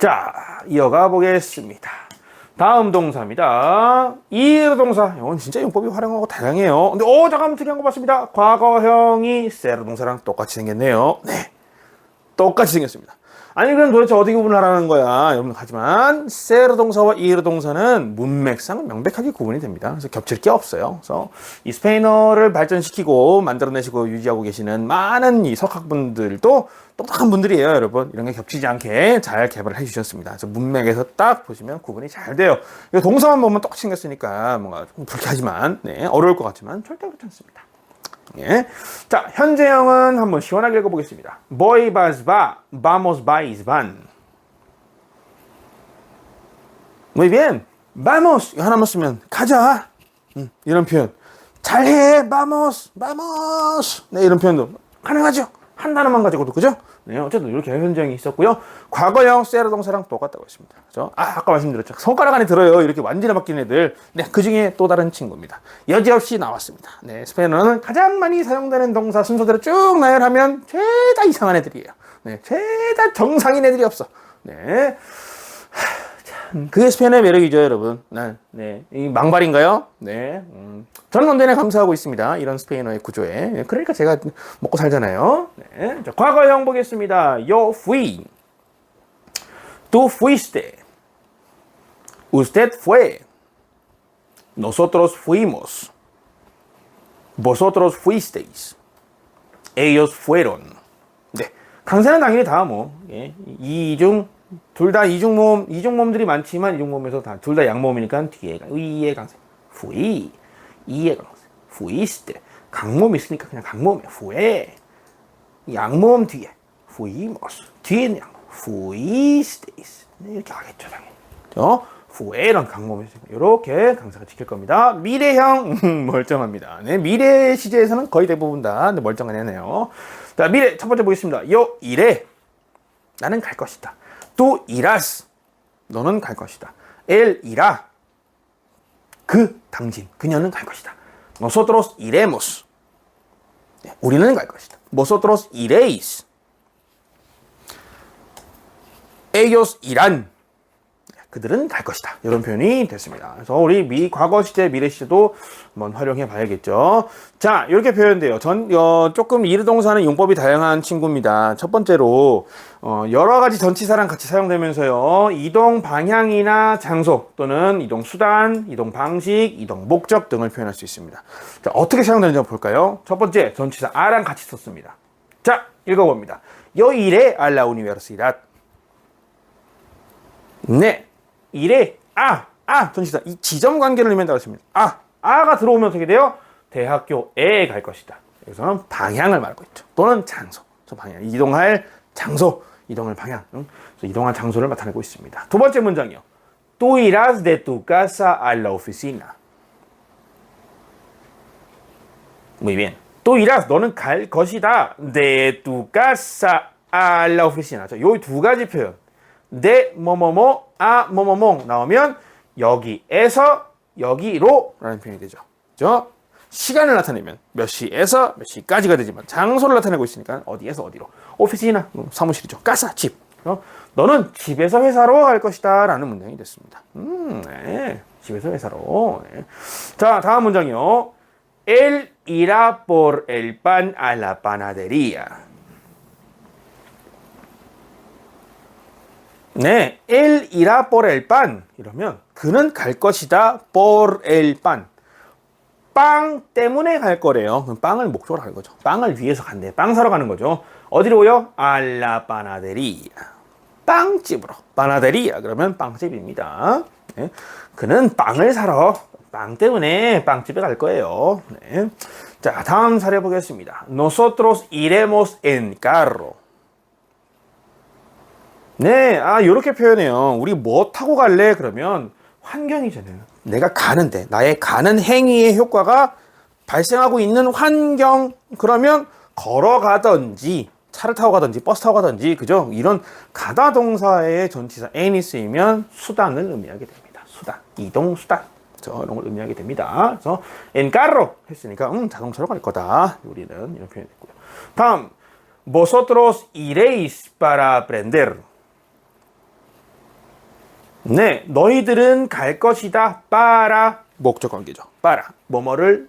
자, 이어가 보겠습니다. 다음 동사입니다. 이르 동사. 이건 진짜 용법이 활용하고 다양해요. 근데 잠깐만 특이한 거 봤습니다. 과거형이 세르 동사랑 똑같이 생겼네요. 네, 똑같이 생겼습니다. 아니 그럼 도대체 어떻게 구분하라는 거야? 여러분 하지만 세르 동사와 이르 동사는 문맥상 명백하게 구분이 됩니다. 그래서 겹칠 게 없어요. 그래서 이 스페인어를 발전시키고 만들어내시고 유지하고 계시는 많은 이 석학분들도 똑똑한 분들이에요, 여러분. 이런 게 겹치지 않게 잘 개발을 해주셨습니다. 그래서 문맥에서 딱 보시면 구분이 잘 돼요. 이거 동사만 보면 똑같이 생겼으니까 뭔가 좀 불쾌하지만, 네, 어려울 것 같지만 절대 그렇지 않습니다. 예. 자, 현재형은 한번 시원하게 읽어보겠습니다. Voy vas va, vamos vais van. Muy bien, vamos 이거 하나만 쓰면 가자. 이런 표현. 잘해, vamos, vamos. 네, 이런 표현도 가능하죠. 한 단어만 가지고도 그죠? 네, 어쨌든 이렇게 현재형이 있었고요. 과거형 세르 동사랑 똑같다고 했습니다. 그죠? 아까 말씀드렸죠. 손가락 안에 들어요. 이렇게 완전히 바뀐 애들. 네, 그 중에 또 다른 친구입니다. 여지없이 나왔습니다. 네, 스페인어는 가장 많이 사용되는 동사 순서대로 쭉 나열하면 죄다 이상한 애들이에요. 네, 죄다 정상인 애들이 없어. 네. 그게 스페인어의 매력이죠, 여러분. 네. 이 망발인가요? 네. 저는 언제나 감사하고 있습니다. 이런 스페인어의 구조에. 그러니까 제가 먹고 살잖아요. 네. 자, 과거형 보겠습니다. Yo fui. Tú fuiste. Usted fue. Nosotros fuimos. Vosotros fuisteis. Ellos fueron. 네. 강세는 당연히 다 뭐, 예. 둘 다 이중모음들이 많지만 이중모음에서 다 둘 다 양모음이니까 뒤에가 의의 강세. fui. 이의 강세. fuiste. 강모음 있으니까 그냥 강모음이야. fue. 양모음 뒤에. fuimos. 뒤에는 양모음. fuisteis. 이렇게 하겠죠, 당연히. fue는 강모음이 있으니까 이렇게 강사가 지킬 겁니다. 미래형 멀쩡합니다. 네, 미래 시제에서는 거의 대부분 다 멀쩡한 애네요. 자, 미래 첫 번째 보겠습니다. 요 iré. 나는 갈 것이다. Tú irás. 너는 갈 것이다. Él irá. 당신, 그녀는 갈 것이다. Nosotros iremos. 네, 우리는 갈 것이다. Vosotros iréis. Ellos irán. 그들은 갈 것이다. 이런 표현이 됐습니다. 그래서 우리 과거 시제, 미래 시제도 한번 활용해 봐야겠죠. 자, 이렇게 표현돼요. 조금 이르 동사는 용법이 다양한 친구입니다. 첫 번째로 여러 가지 전치사랑 같이 사용되면서요. 이동 방향이나 장소 또는 이동 수단, 이동 방식, 이동 목적 등을 표현할 수 있습니다. 자, 어떻게 사용되는지 한번 볼까요? 첫 번째, 전치사 a랑 같이 썼습니다. 자, 읽어봅니다. Yo iré a la universidad. 네. iré, 전치사. 이 지점 관계를 의미한다고 했습니다. 아가 들어오면 어떻게 돼요? 대학교에 갈 것이다. 여기서는 방향을 말하고 있죠. 또는 장소. 방향. 이동할 장소, 이동할 방향. 그래서 이동할 장소를 나타내고 있습니다. 두 번째 문장이요. Tú irás de tu casa a la oficina. Muy bien. Tú irás, 너는 갈 것이다. De tu casa a la oficina. 자, 요 두 가지 표현. de 뭐뭐뭐, 뭐뭐뭐 나오면 여기에서 여기로 라는 표현이 되죠. 그죠? 시간을 나타내면 몇 시에서 몇 시까지가 되지만 장소를 나타내고 있으니까 어디에서 어디로. 오피스나 사무실이죠. 가사, 집. 너는 집에서 회사로 갈 것이다 라는 문장이 됐습니다. 네. 집에서 회사로. 네. 자, 다음 문장이요. Él irá por el pan a la panadería. 네, él irá por el pan. 이러면 그는 갈 것이다. por el pan. 빵 때문에 갈 거래요. 그럼 빵을 목적으로 갈 거죠. 빵을 위해서 간대. 빵 사러 가는 거죠. 어디로요? a la panadería. 빵집으로. panadería 그러면 빵집입니다. 네. 그는 빵을 사러 빵 때문에 빵집에 갈 거예요. 네. 자, 다음 사례 보겠습니다. Nosotros iremos en carro. 네, 이렇게 표현해요. 우리 뭐 타고 갈래? 그러면 환경이잖아요. 내가 가는데, 나의 가는 행위의 효과가 발생하고 있는 환경, 그러면 걸어가든지, 차를 타고 가든지, 버스 타고 가든지, 그죠? 이런 가다 동사의 전치사 n이 쓰이면 수단을 의미하게 됩니다. 수단, 이동 수단. 이런 걸 의미하게 됩니다. 그래서 en carro 했으니까 자동차로 갈 거다. 우리는 이런 표현이 됐고요. 다음, vosotros iréis para aprender. 네, 너희들은 갈 것이다. para 목적 관계죠. para 뭐뭐를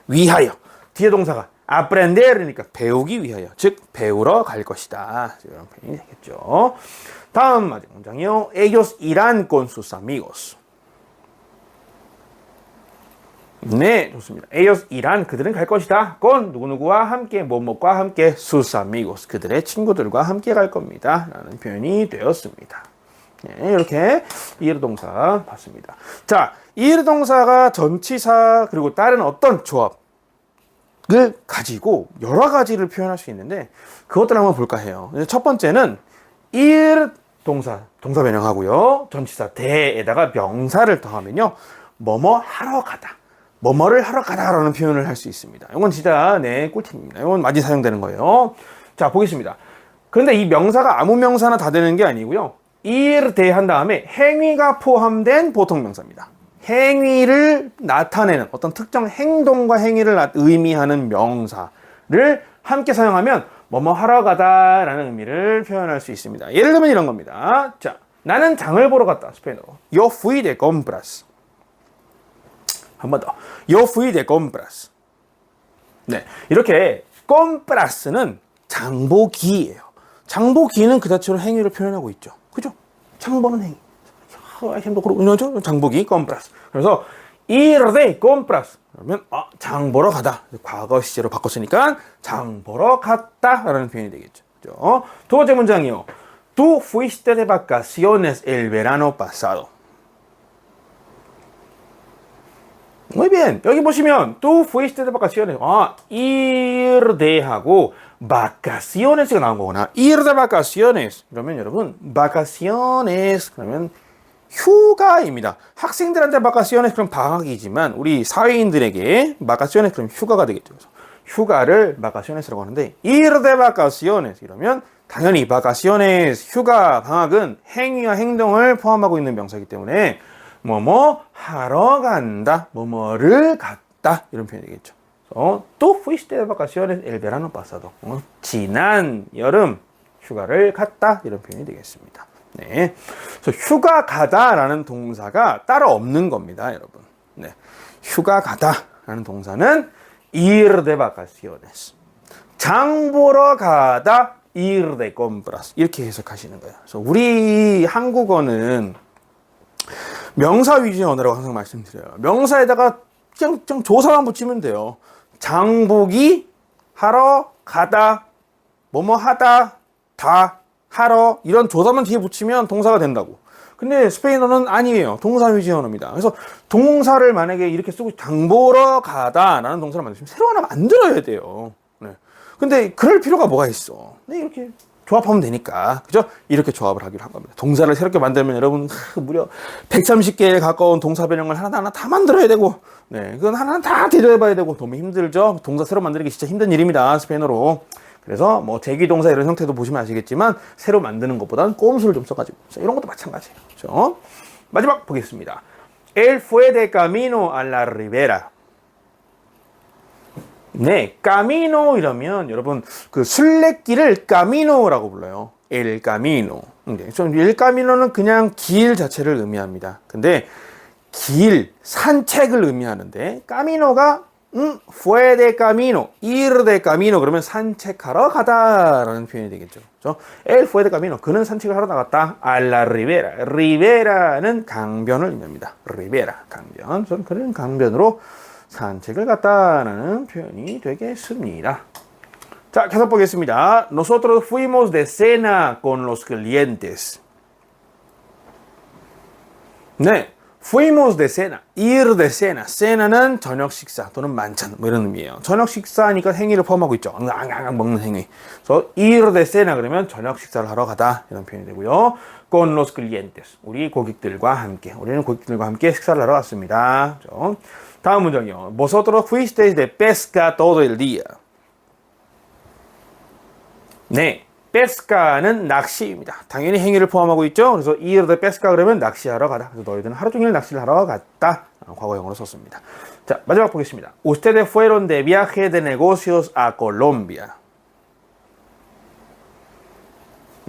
위하여. 뒤에 동사가 aprender이니까 배우기 위하여. 즉 배우러 갈 것이다. 이런 표현이 되겠죠. 다음 마지막 문장이요. Ellos irán con sus amigos. 네, 좋습니다. Ellos irán 그들은 갈 것이다. con 누구누구와 함께 뭐뭐과 함께 sus amigos 그들의 친구들과 함께 갈 겁니다. 라는 표현이 되었습니다. 네, 이렇게 ir 동사 봤습니다. 자, ir 동사가 전치사 그리고 다른 어떤 조합을 가지고 여러 가지를 표현할 수 있는데 그것들 한번 볼까 해요. 첫 번째는 ir 동사 변형하고요. 전치사 대에다가 명사를 더하면요. 뭐뭐 하러 가다. 뭐뭐를 하러 가다라는 표현을 할 수 있습니다. 이건 진짜 네 꿀팁입니다. 이건 많이 사용되는 거예요. 자, 보겠습니다. 그런데 이 명사가 아무 명사나 다 되는 게 아니고요. ir 대한 다음에 행위가 포함된 보통 명사입니다. 행위를 나타내는 어떤 특정 행동과 행위를 의미하는 명사를 함께 사용하면 뭐뭐 하러 가다라는 의미를 표현할 수 있습니다. 예를 들면 이런 겁니다. 자, 나는 장을 보러 갔다. 스페인어로. Yo fui de compras. 한 번 더. Yo fui de compras. 네, 이렇게 compras는 장보기예요. 장보기는 그 자체로 행위를 표현하고 있죠. 그죠? 장보는 행위. 힘도 그렇죠? 장보기 compras. 그래서 ir de compras. 그러면 장 보러 가다. 과거 시제로 바꿨으니까 장 보러 갔다라는 표현이 되겠죠. 그죠? 두 번째 문장이요. Tú fuiste de vacaciones el verano pasado. Muy bien. 여기 보시면 tú fuiste de vacaciones. ir de하고 vacaciones가 나온 거구나. ir de vacaciones. 그러면 여러분 vacaciones 그러면 휴가입니다. 학생들한테 vacaciones 그럼 방학이지만 우리 사회인들에게 vacaciones 그럼 휴가가 되겠죠. 그래서 휴가를 vacaciones라고 하는데 ir de vacaciones 이러면 당연히 vacaciones 휴가 방학은 행위와 행동을 포함하고 있는 명사이기 때문에 뭐뭐 하러 간다, 뭐뭐를 갔다 이런 표현이 되겠죠. Tú fuiste de vacaciones el verano pasado. 지난 여름 휴가를 갔다 이런 표현이 되겠습니다. 네, 그래서 휴가 가다라는 동사가 따로 없는 겁니다, 여러분. 네, 휴가 가다라는 동사는 ir de vacaciones. 장 보러 가다 ir de compras 이렇게 해석하시는 거예요. 그래서 우리 한국어는 명사 위주의 언어라고 항상 말씀드려요. 명사에다가 그냥 조사만 붙이면 돼요. 장보기, 하러, 가다, 뭐뭐 하다, 다, 하러 이런 조사만 뒤에 붙이면 동사가 된다고. 근데 스페인어는 아니에요. 동사 위주의 언어입니다. 그래서 동사를 만약에 이렇게 쓰고 장 보러 가다라는 동사를 만드시면 새로 하나 만들어야 돼요. 네. 근데 그럴 필요가 뭐가 있어. 네, 이렇게 조합하면 되니까. 그죠? 이렇게 조합을 하기로 한 겁니다. 동사를 새롭게 만들면 여러분 무려 130개에 가까운 동사 변형을 하나하나 다 만들어야 되고 네, 그건 하나하나 다 대조해봐야 되고 너무 힘들죠? 동사 새로 만들기 진짜 힘든 일입니다. 스페인어로. 그래서 뭐 제기동사 이런 형태도 보시면 아시겠지만 새로 만드는 것보다는 꼼수를 좀 써가지고 이런 것도 마찬가지예요. 그렇죠? 마지막 보겠습니다. Él fue de camino a la ribera. 네, camino 이러면 여러분 그 순례길을 camino라고 불러요. el camino. el camino는 그냥 길 자체를 의미합니다. 근데 길, 산책을 의미하는데 camino가 fue de camino, ir de camino 그러면 산책하러 가다라는 표현이 되겠죠. 그렇죠? él fue de camino. 그는 산책을 하러 나갔다. a la ribera. ribera는 강변을 의미합니다. ribera, 강변. 그는 강변으로 산책을 갔다라는 표현이 되겠습니다. 자, 계속 보겠습니다. Nosotros fuimos de cena con los clientes. 네, fuimos de cena, ir de cena. cena는 저녁 식사 또는 만찬 뭐 이런 의미예요. 저녁 식사니까 행위를 포함하고 있죠. 먹는 행위. 그래서 ir de cena 그러면 저녁 식사를 하러 가다 이런 표현이 되고요. con los clientes. 우리는 고객들과 함께 식사를 하러 갔습니다. 그렇죠? 다음 문장이요. Vosotros fuisteis de pesca todo el día. 네, pesca는 낚시입니다. 당연히 행위를 포함하고 있죠. 그래서 ir de pesca 그러면 낚시하러 가다. 그래서 너희들은 하루 종일 낚시를 하러 갔다. 과거형으로 썼습니다. 자, 마지막 보겠습니다. Ustedes fueron de viaje de negocios a Colombia.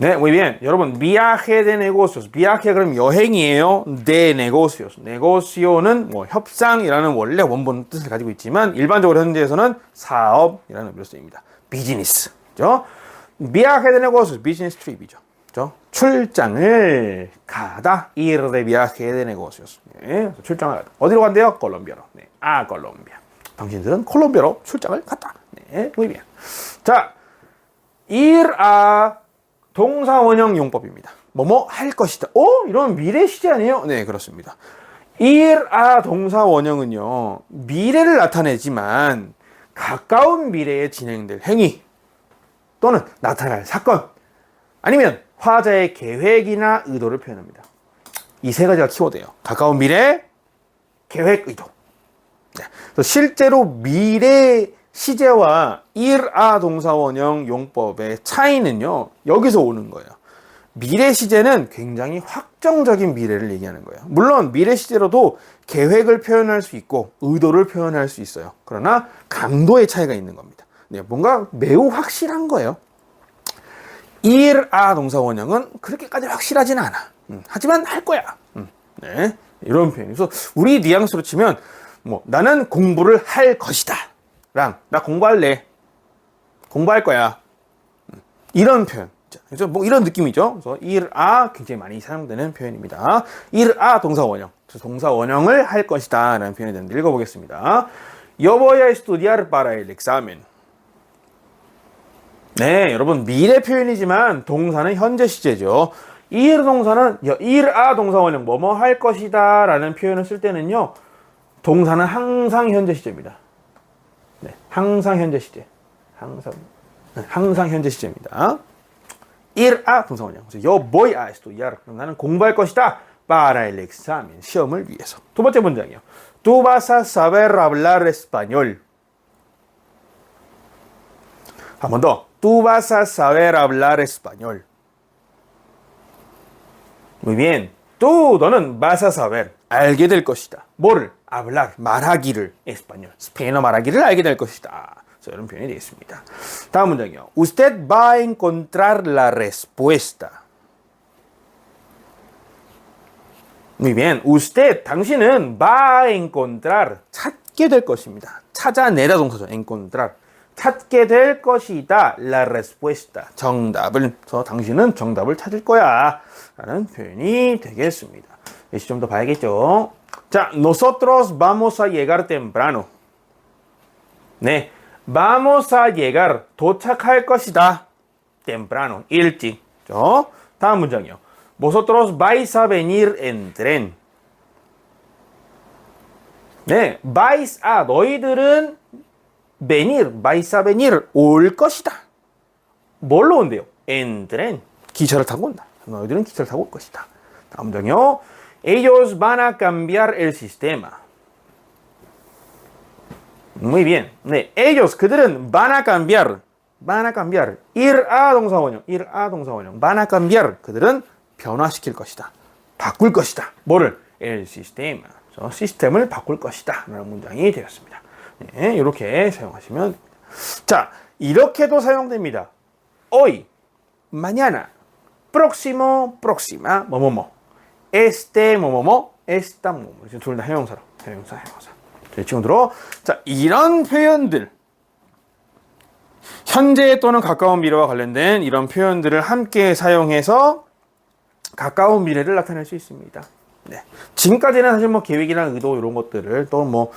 네, muy bien. 여러분, viaje de negocios. viaje 그럼 여행이에요. de negocios. negocio는 뭐 협상이라는 원래 원본 뜻을 가지고 있지만 일반적으로 현지에서는 사업이라는 의미로 쓰입니다. 비즈니스. 그죠? viaje de negocios. 비즈니스 트립이죠. 그죠? 출장을 가다. ir de viaje de negocios. 네, 출장을 가다. 어디로 간대요? 콜롬비아로. 네, 콜롬비아. 당신들은 콜롬비아로 출장을 갔다. 네, muy bien. 자, ir a 동사 원형 용법입니다. 뭐뭐 할 것이다. 이런 미래 시제 아니에요? 네, 그렇습니다. ir a 동사 원형은요, 미래를 나타내지만 가까운 미래에 진행될 행위 또는 나타날 사건 아니면 화자의 계획이나 의도를 표현합니다. 이 세 가지가 키워드예요. 가까운 미래, 계획, 의도. 네. 그래서 실제로 미래 시제와 ir a 동사 원형 용법의 차이는요, 여기서 오는 거예요. 미래 시제는 굉장히 확정적인 미래를 얘기하는 거예요. 물론 미래 시제로도 계획을 표현할 수 있고 의도를 표현할 수 있어요. 그러나 강도의 차이가 있는 겁니다. 네, 뭔가 매우 확실한 거예요. ir a 동사 원형은 그렇게까지 확실하진 않아. 하지만 할 거야. 네, 이런 표현이서 우리 뉘앙스로 치면 뭐 나는 공부를 할 것이다. 랑, 나 공부할래. 공부할 거야. 이런 표현. 그래서 뭐 이런 느낌이죠. 그래서 ir a 굉장히 많이 사용되는 표현입니다. ir a 동사 원형. 동사 원형을 할 것이다. 라는 표현이 되는데 읽어보겠습니다. Yo voy a estudiar para el examen. 네, 여러분 미래 표현이지만 동사는 현재 시제죠. ir 동사는 ir a 동사 원형 뭐뭐 할 것이다. 라는 표현을 쓸 때는요. 동사는 항상 현재 시제입니다. 네, 항상 현재 시제. 항상 현재 시제입니다. ir a 동사 원형. Yo voy a estudiar. 나는 공부할 것이다. Para el examen. 시험을 위해서. 두 번째 문장이요. Tú vas a saber hablar español. 한 번 더. Tú vas a saber hablar español. Muy bien. Tú 너는 vas a saber. 알게 될 것이다. 뭐를? hablar, 말하기를, español, 스페인어 말하기를 알게 될 것이다. 이런 표현이 되겠습니다. 다음 문장이요. Usted va a encontrar la respuesta. Muy bien. Usted, 당신은 va a encontrar, 찾게 될 것입니다. 찾아내다 동사죠. encontrar. 찾게 될 것이다. La respuesta. 정답을. 그래서 당신은 정답을 찾을 거야. 라는 표현이 되겠습니다. 예시 좀 더 봐야겠죠. 자, nosotros vamos a llegar temprano. 네, vamos a llegar. 도착할 것이다. temprano. 일찍. 다음 문장이요. Vosotros vais a venir en tren. 네, vais a. 너희들은 venir. vais a venir. 올 것이다. 뭘로 온대요? en tren. 기차를 타고 온다. 너희들은 기차를 타고 올 것이다. 다음 문장이요. Ellos van a cambiar el sistema. Muy bien. 네, ellos 그들은 van a cambiar. van a cambiar. ir a 동사 원형. ir a 동사 원형. van a cambiar. 그들은 변화시킬 것이다. 바꿀 것이다. 뭐를? el sistema. 시스템을 바꿀 것이다. 라는 문장이 되었습니다. 네, 이렇게 사용하시면 됩니다. 자, 이렇게도 사용됩니다. hoy, mañana, próximo, próxima, 뭐뭐뭐. este 뭐뭐뭐, esta 뭐뭐. 둘 다 형용사로. 형용사. 자, 친구들어. 자, 이런 표현들. 현재 또는 가까운 미래와 관련된 이런 표현들을 함께 사용해서 가까운 미래를 나타낼 수 있습니다. 네. 지금까지는 사실 뭐 계획이나 의도 이런 것들을 또 뭐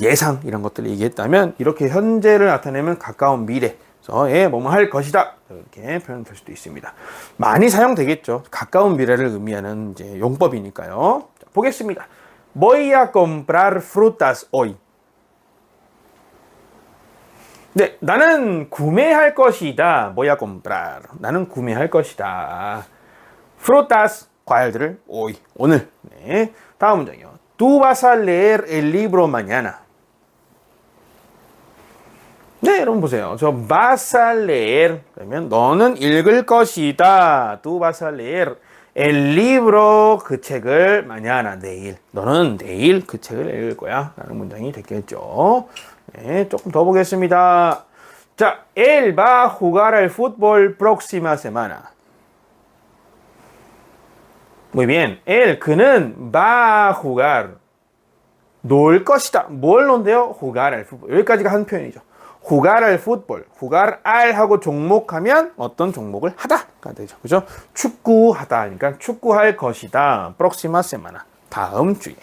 예상 이런 것들을 얘기했다면 이렇게 현재를 나타내면 가까운 미래. 예, 뭐뭐 할 것이다. 이렇게 표현될 수도 있습니다. 많이 사용되겠죠. 가까운 미래를 의미하는 이제 용법이니까요. 자, 보겠습니다. Voy a comprar frutas hoy. 네, 나는 구매할 것이다. Voy a comprar. 나는 구매할 것이다. Frutas, 과일들을 hoy, 오늘. 네, 다음 문장이요. Tú vas a leer el libro mañana. 네, 여러분 보세요. 저 vas a leer 그러면 너는 읽을 것이다. Tú vas a leer el libro 그 책을 mañana 내일. 너는 내일 그 책을 읽을 거야. 라는 문장이 됐겠죠. 네, 조금 더 보겠습니다. 자, él va a jugar al fútbol próxima semana. Muy bien. 그는 va a jugar. 놀 것이다. 뭘 논대요? jugar al fútbol. 여기까지가 한 표현이죠. jugar al fútbol. jugar al 하고 종목하면 어떤 종목을 하다가 되죠. 그죠? 축구하다. 그러니까 축구할 것이다. próxima semana. 다음 주에.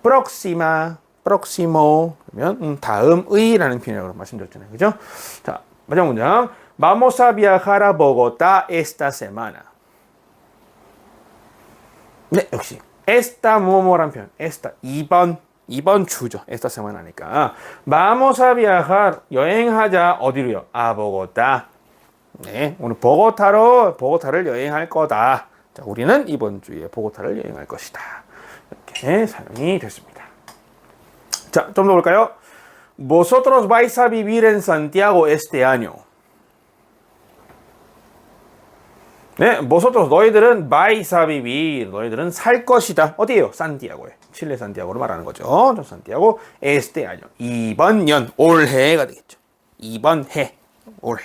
próxima, próximo 그러면 다음의라는 표현이라고 말씀드렸잖아요. 그죠? 자, 마지막 문장. Vamos a viajar a Bogotá esta semana. 네, 역시 esta 뭐뭐란 표현. esta 이번 주죠. esta semana니까. Vamos a viajar 여행하자 어디로요? a Bogotá. 네, 오늘 보고타를 여행할 거다. 자, 우리는 이번 주에 보고타를 여행할 것이다. 이렇게 사용이 됐습니다. 자, 좀 더 볼까요? Vosotros vais a vivir en Santiago este año. 네, vosotros 너희들은 vais a vivir 너희들은 살 것이다. 어디에요? 산티아고에. 칠레 산티아고로 말하는 거죠. 산티아고 este año. 이번 년 올해가 되겠죠. 이번 해. 올해.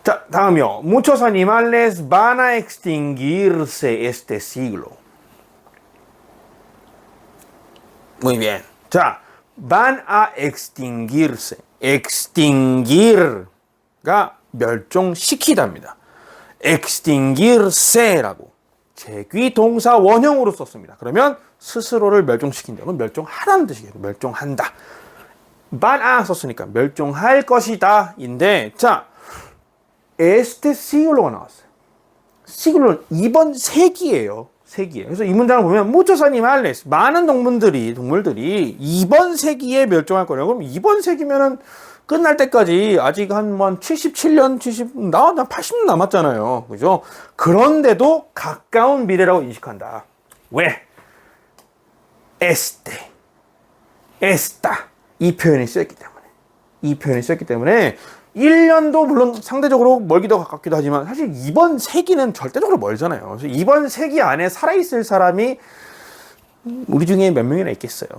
자, 다음이요. Muchos animales van a extinguirse este siglo. Muy bien. 자, van a extinguirse. extinguir가 멸종시키다입니다. extinguirse라고 제귀 동사 원형으로 썼습니다. 그러면 스스로를 멸종시킨다면 멸종하다는 뜻이에요. 멸종한다. van a 썼으니까 멸종할 것이다 인데 자, este siglo가 나왔어요. siglo는 이번 세기예요. 세기에. 그래서 이 문장을 보면 muchos animales 많은 동물들이 이번 세기에 멸종할 거라고. 그럼 이번 세기면은 끝날 때까지 아직 한 77년, 80년 남았잖아요. 그죠? 그런데도 가까운 미래라고 인식한다. 왜? esta 이 표현이 쓰였기 때문에 1년도 물론 상대적으로 멀기도 가깝기도 하지만 사실 이번 세기는 절대적으로 멀잖아요. 그래서 이번 세기 안에 살아있을 사람이 우리 중에 몇 명이나 있겠어요.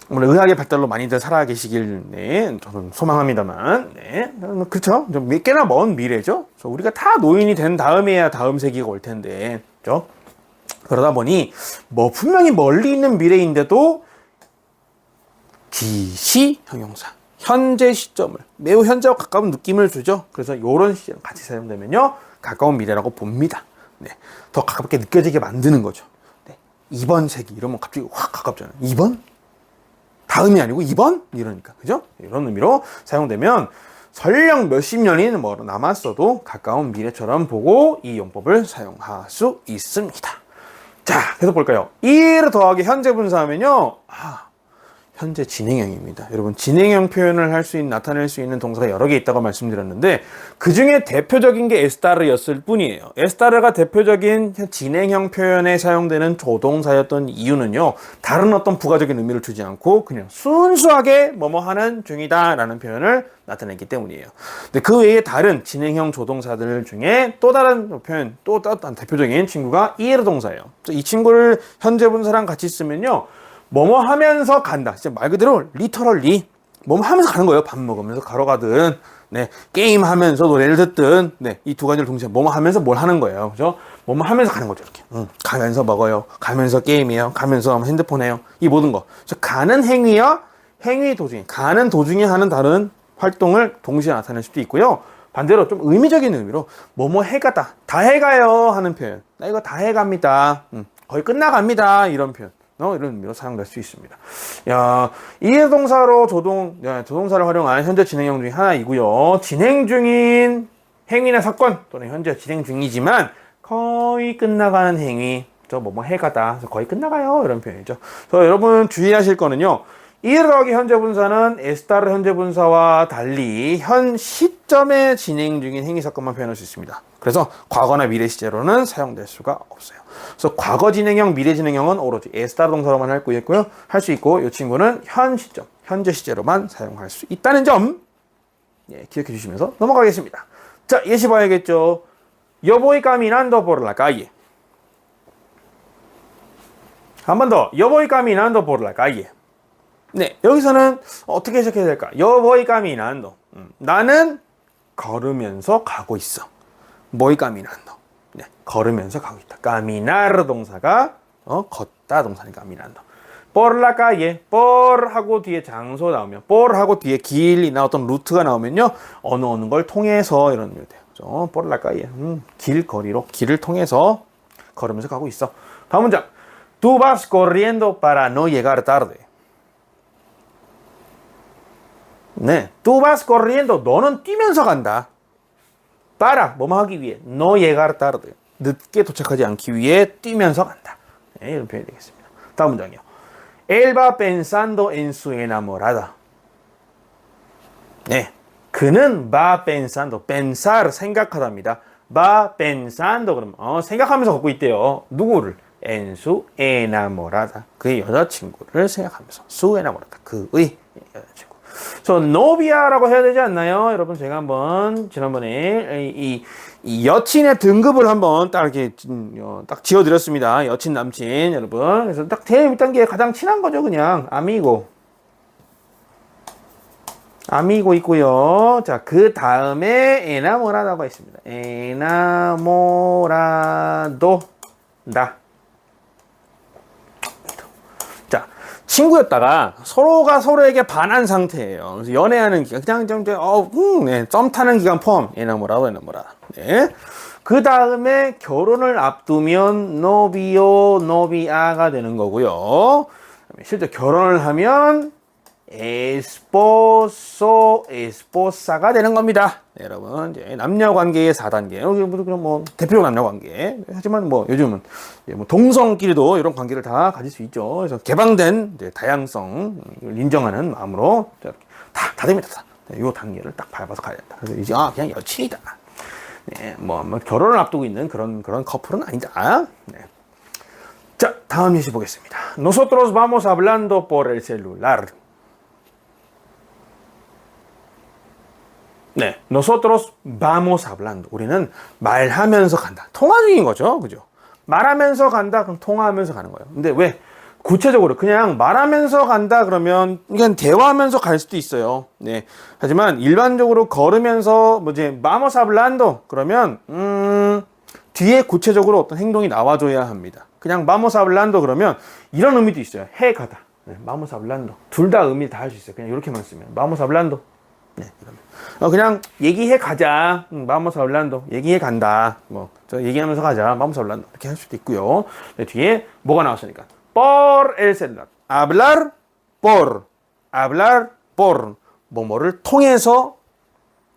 물론 의학의 발달로 많이들 살아 계시길 네, 저는 소망합니다만 네, 그렇죠. 좀 꽤나 먼 미래죠. 그래서 우리가 다 노인이 된 다음에야 다음 세기가 올 텐데 그렇죠? 그러다 보니 뭐 분명히 멀리 있는 미래인데도 지시 형용사 현재 시점을 매우 현재와 가까운 느낌을 주죠. 그래서 이런 시점 같이 사용되면요 가까운 미래라고 봅니다. 네, 더 가깝게 느껴지게 만드는 거죠. 네, 이번 세기 이러면 갑자기 확 가깝잖아요. 이번? 다음이 아니고 이번? 이러니까 그죠? 이런 의미로 사용되면 설령 몇십 년이 남았어도 가까운 미래처럼 보고 이 용법을 사용할 수 있습니다. 자, 계속 볼까요? ir 더하기 현재 분사하면요 현재 진행형입니다. 여러분 진행형 표현을 나타낼 수 있는 동사가 여러 개 있다고 말씀드렸는데 그 중에 대표적인 게 에스타르였을 뿐이에요. 에스타르가 대표적인 진행형 표현에 사용되는 조동사였던 이유는요. 다른 어떤 부가적인 의미를 주지 않고 그냥 순수하게 뭐뭐 하는 중이다 라는 표현을 나타냈기 때문이에요. 근데 그 외에 다른 진행형 조동사들 중에 또 다른 표현, 또 다른 대표적인 친구가 ir 동사예요. 이 친구를 현재 분사랑 같이 쓰면요. 뭐뭐 하면서 간다. 진짜 말 그대로 리터럴리 뭐뭐 하면서 가는 거예요. 밥 먹으면서 걸어가든, 네, 게임 하면서 노래를 듣든, 네, 이 두 가지를 동시에 뭐뭐 하면서 뭘 하는 거예요. 그죠? 뭐뭐 하면서 가는 거죠. 이렇게. 가면서 먹어요. 가면서 게임해요. 가면서 핸드폰 해요. 이 모든 거. 그래서 가는 행위와 행위 도중에, 가는 도중에 하는 다른 활동을 동시에 나타낼 수도 있고요. 반대로 좀 의미적인 의미로 뭐뭐 해가다, 다 해가요 하는 표현. 나 이거 다 해갑니다. 거의 끝나갑니다. 이런 표현. 이런 의미로 사용될 수 있습니다. 야, 이 동사로 조동사를 활용한 현재 진행형 중에 하나이고요. 진행 중인 행위나 사건 또는 현재 진행 중이지만 거의 끝나가는 행위, 뭐뭐 해가다, 거의 끝나가요 이런 표현이죠. 그래서 여러분 주의하실 거는요. 이르기 현재 분사는 에스타르 현재 분사와 달리 현 시점에 진행 중인 행위 사건만 표현할 수 있습니다. 그래서 과거나 미래 시제로는 사용될 수가 없어요. 그래서 과거 진행형, 미래 진행형은 오로지 에스타르 동사로만 할 수 있고 이 친구는 현 시점, 현재 시제로만 사용할 수 있다는 점 기억해 주시면서 넘어가겠습니다. 자, 예시 봐야겠죠. Yo voy caminando por la calle. 한 번 더. Yo voy caminando por la calle. 네, 여기서는 어떻게 해석해야 될까? Yo voy caminando. 나는 걸으면서 가고 있어. voy caminando. 네, 걸으면서 가고 있다. caminar 동사가 걷다 동사니까 caminando. por la calle, por 하고 뒤에 장소 나오면, por 하고 뒤에 길이나 어떤 루트가 나오면요, 어느 걸 통해서 이런 의미가 돼요. 그죠? por la calle, 길거리로, 길을 통해서 걸으면서 가고 있어. 다음 문장. Tú vas corriendo para no llegar tarde. 네, tú vas corriendo. 너는 뛰면서 간다. para, 뭐뭐 하기 위해. no llegar tarde. 늦게 도착하지 않기 위해 뛰면서 간다. 네, 이런 표현이 되겠습니다. 다음 문장이요. Él va pensando en su enamorada. 네, 그는 va pensando. pensar, 생각하답니다. va pensando. 그러면 생각하면서 걷고 있대요. 누구를? en su enamorada. 그의 여자친구를 생각하면서. su enamorada. 그의 여자친구. 저 노비아라고 해야 되지 않나요? 여러분 제가 한번 지난번에 이 여친의 등급을 한번 딱 이렇게 딱 지어드렸습니다. 여친 남친 여러분. 그래서 딱 제일 밑 단계에 가장 친한 거죠, 그냥 아미고 있고요. 자, 그 다음에 에나모라다가 있습니다. 에나모라도다. 친구였다가 서로가 서로에게 반한 상태예요. 그래서 연애하는 기간, 그냥 네, 썸 타는 기간 포함. 에나모라도. 네. 그 다음에 결혼을 앞두면 노비오, 노비아가 되는 거고요. 실제 결혼을 하면 에스포소, 에스포사가 되는 겁니다. 네, 여러분, 이제 남녀 관계의 4단계. 뭐 대표 남녀 관계. 하지만 뭐 요즘은 뭐 동성끼리도 이런 관계를 다 가질 수 있죠. 그래서 개방된 이제 다양성 인정하는 마음으로 다 됩니다. 네, 요 단계를 딱 밟아서 가야 된다. 그래서 이제 그냥 여친이다. 네, 뭐 결혼을 앞두고 있는 그런 커플은 아니다. 네. 자, 다음 예시 보겠습니다. Nosotros vamos hablando por el celular. 네, nosotros vamos hablando. 우리는 말하면서 간다. 통화 중인 거죠, 그죠? 말하면서 간다, 그럼 통화하면서 가는 거예요. 근데 왜? 구체적으로 그냥 말하면서 간다 그러면 그냥 대화하면서 갈 수도 있어요. 네. 하지만 일반적으로 걸으면서 이제 vamos hablando 그러면 뒤에 구체적으로 어떤 행동이 나와줘야 합니다. 그냥 vamos hablando 그러면 이런 의미도 있어요. 해 가다. 네, vamos hablando. 둘 다 의미 다 할 수 있어요. 그냥 이렇게만 쓰면 vamos hablando. 네, 그냥 얘기해 가자. vamos hablando. 얘기해 간다. 저 얘기하면서 가자. vamos hablando. 이렇게 할 수도 있고요. 네, 뒤에 뭐가 나왔으니까. por el celular. hablar por. 뭐뭐를 통해서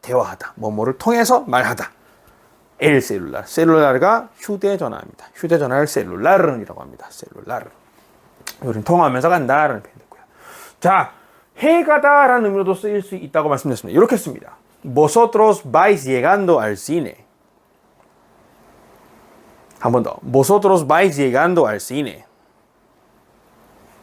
대화하다. 뭐뭐를 통해서 말하다. el celular. 셀룰라가 휴대전화입니다. 휴대전화를 셀룰라르이라고 합니다. 셀룰라르. 우리는 통화하면서 간다라는 표현이 됐고요. 자, 해가다라는 의미로도 쓰일 수 있다고 말씀드렸습니다. 이렇게 씁니다. Vosotros vais llegando al cine. 한 번 더. Vosotros vais llegando al cine.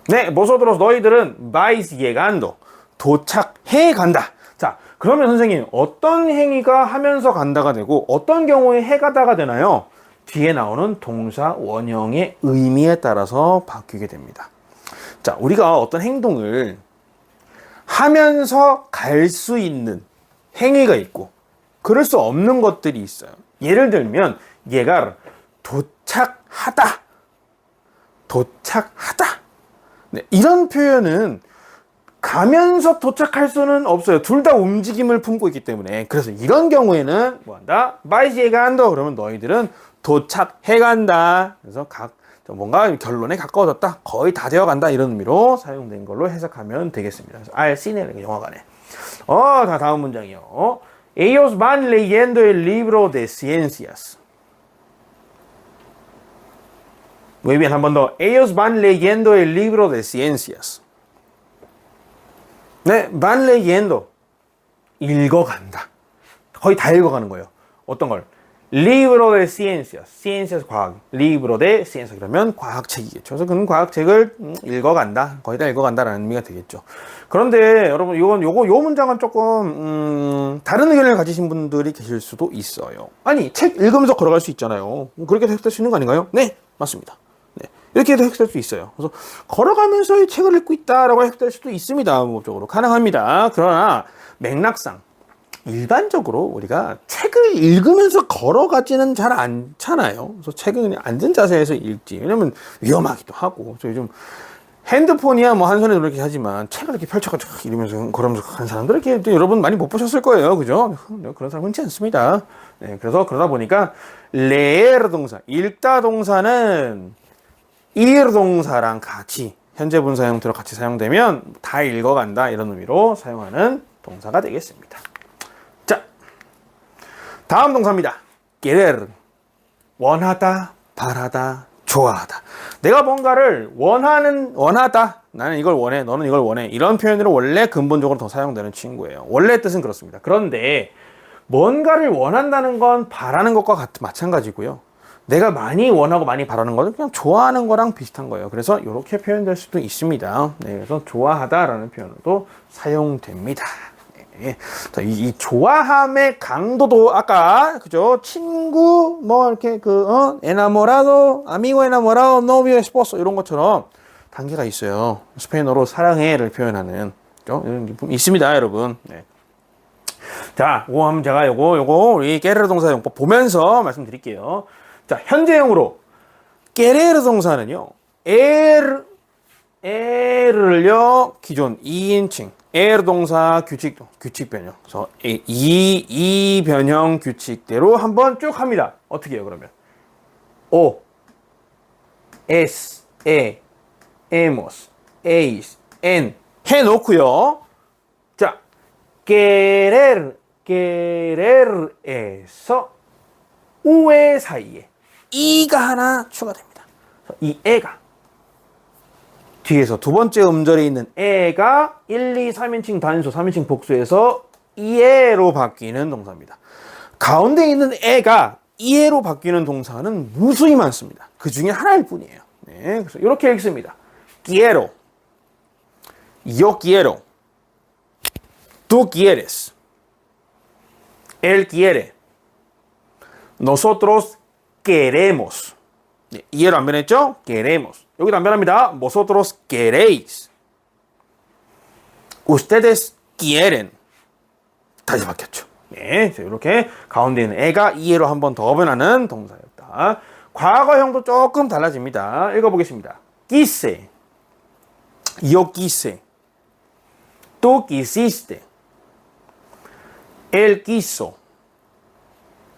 네, vosotros 너희들은 vais llegando. 도착해 간다. 자, 그러면 선생님 어떤 행위가 하면서 간다가 되고 어떤 경우에 해가다가 되나요? 뒤에 나오는 동사 원형의 의미에 따라서 바뀌게 됩니다. 자, 우리가 어떤 행동을 하면서 갈 수 있는 행위가 있고 그럴 수 없는 것들이 있어요. 예를 들면 얘가 도착하다. 네, 이런 표현은 가면서 도착할 수는 없어요. 둘 다 움직임을 품고 있기 때문에. 그래서 이런 경우에는 뭐한다? vais llegando 그러면 너희들은 도착해 간다. 그래서 뭔가 결론에 가까워졌다. 거의 다 되어간다. 이런 의미로 사용된 걸로 해석하면 되겠습니다. 그래서 al cine 영화관에. 다음 문장이요. Ellos van leyendo el libro de ciencias. Muy bien, 한 번 더. Ellos van leyendo el libro de ciencias. 네, van leyendo. 읽어간다. 거의 다 읽어가는 거예요. 어떤 걸? libro de ciencias. ciencias 과학. libro de ciencias 그러면 과학책이겠죠. 그래서 그는 과학책을 읽어간다. 거의 다 읽어간다라는 의미가 되겠죠. 그런데 여러분 요 문장은 조금 다른 의견을 가지신 분들이 계실 수도 있어요. 아니, 책 읽으면서 걸어갈 수 있잖아요. 그렇게 해석될 수 있는 거 아닌가요? 네, 맞습니다. 네, 이렇게 해도 해석될 수 있어요. 그래서 걸어가면서 이 책을 읽고 있다라고 해석될 수도 있습니다. 문법적으로 가능합니다. 그러나 맥락상 일반적으로 우리가 책을 읽으면서 걸어가지는 잘 않잖아요. 그래서 책은 그냥 앉은 자세에서 읽지. 왜냐면 위험하기도 하고. 저 요즘 핸드폰이야 뭐 한 손에 이렇게 하지만 책을 이렇게 펼쳐가지고 이러면서 걸으면서 하는 사람들 이렇게 여러분 많이 못 보셨을 거예요. 그죠? 그런 사람 흔치 않습니다. 네, 그래서 그러다 보니까 leer 동사, 읽다 동사는 ir 동사랑 같이 현재 분사 형태로 같이 사용되면 다 읽어간다 이런 의미로 사용하는 동사가 되겠습니다. 자, 다음 동사입니다. querer, 원하다, 바라다, 좋아하다. 내가 뭔가를 원하다. 나는 이걸 원해. 너는 이걸 원해. 이런 표현으로 원래 근본적으로 더 사용되는 친구예요. 원래 뜻은 그렇습니다. 그런데 뭔가를 원한다는 건 바라는 것과 마찬가지고요. 내가 많이 원하고 많이 바라는 것은 그냥 좋아하는 거랑 비슷한 거예요. 그래서 이렇게 표현될 수도 있습니다. 네, 그래서 좋아하다라는 표현으로 사용됩니다. 네. 자, 이 좋아함의 강도도 아까 그죠? 친구 뭐 이렇게 enamorado, amigo enamorado, novio esposo 이런 것처럼 단계가 있어요. 스페인어로 사랑해를 표현하는 그죠? 이런 게 있습니다, 여러분. 네. 자, 요거 하면 제가 요거 우리 querer 동사 용법 보면서 말씀드릴게요. 자, 현재형으로 querer 동사는요. er을요 기존 2인칭 er 동사 규칙 변형. 그래서 이 변형 규칙대로 한번 쭉 합니다. 어떻게 해요, 그러면? o, es, hemos, eis, en 해 놓고요. 자, querer에서 우의 사이에 이가 하나 추가됩니다. 이 애가 뒤에서 두 번째 음절에 있는 애가 1, 2, 3인칭 단수, 3인칭 복수에서 이애로 바뀌는 동사입니다. 가운데 있는 애가 이애로 바뀌는 동사는 무수히 많습니다. 그 중에 하나일 뿐이에요. 네, 그래서 이렇게 읽습니다. quiero, yo quiero, tú quieres, él quiere, nosotros queremos. 네, 이해로 안 변했죠? queremos. 여기도 안 변합니다. vosotros queréis. ustedes quieren. 다시 바뀌었죠. 네, 이렇게 가운데 있는 애가 이해로 한 번 더 변하는 동사였다. 과거형도 조금 달라집니다. 읽어보겠습니다. quise, yo quise, tú quisiste, él quiso,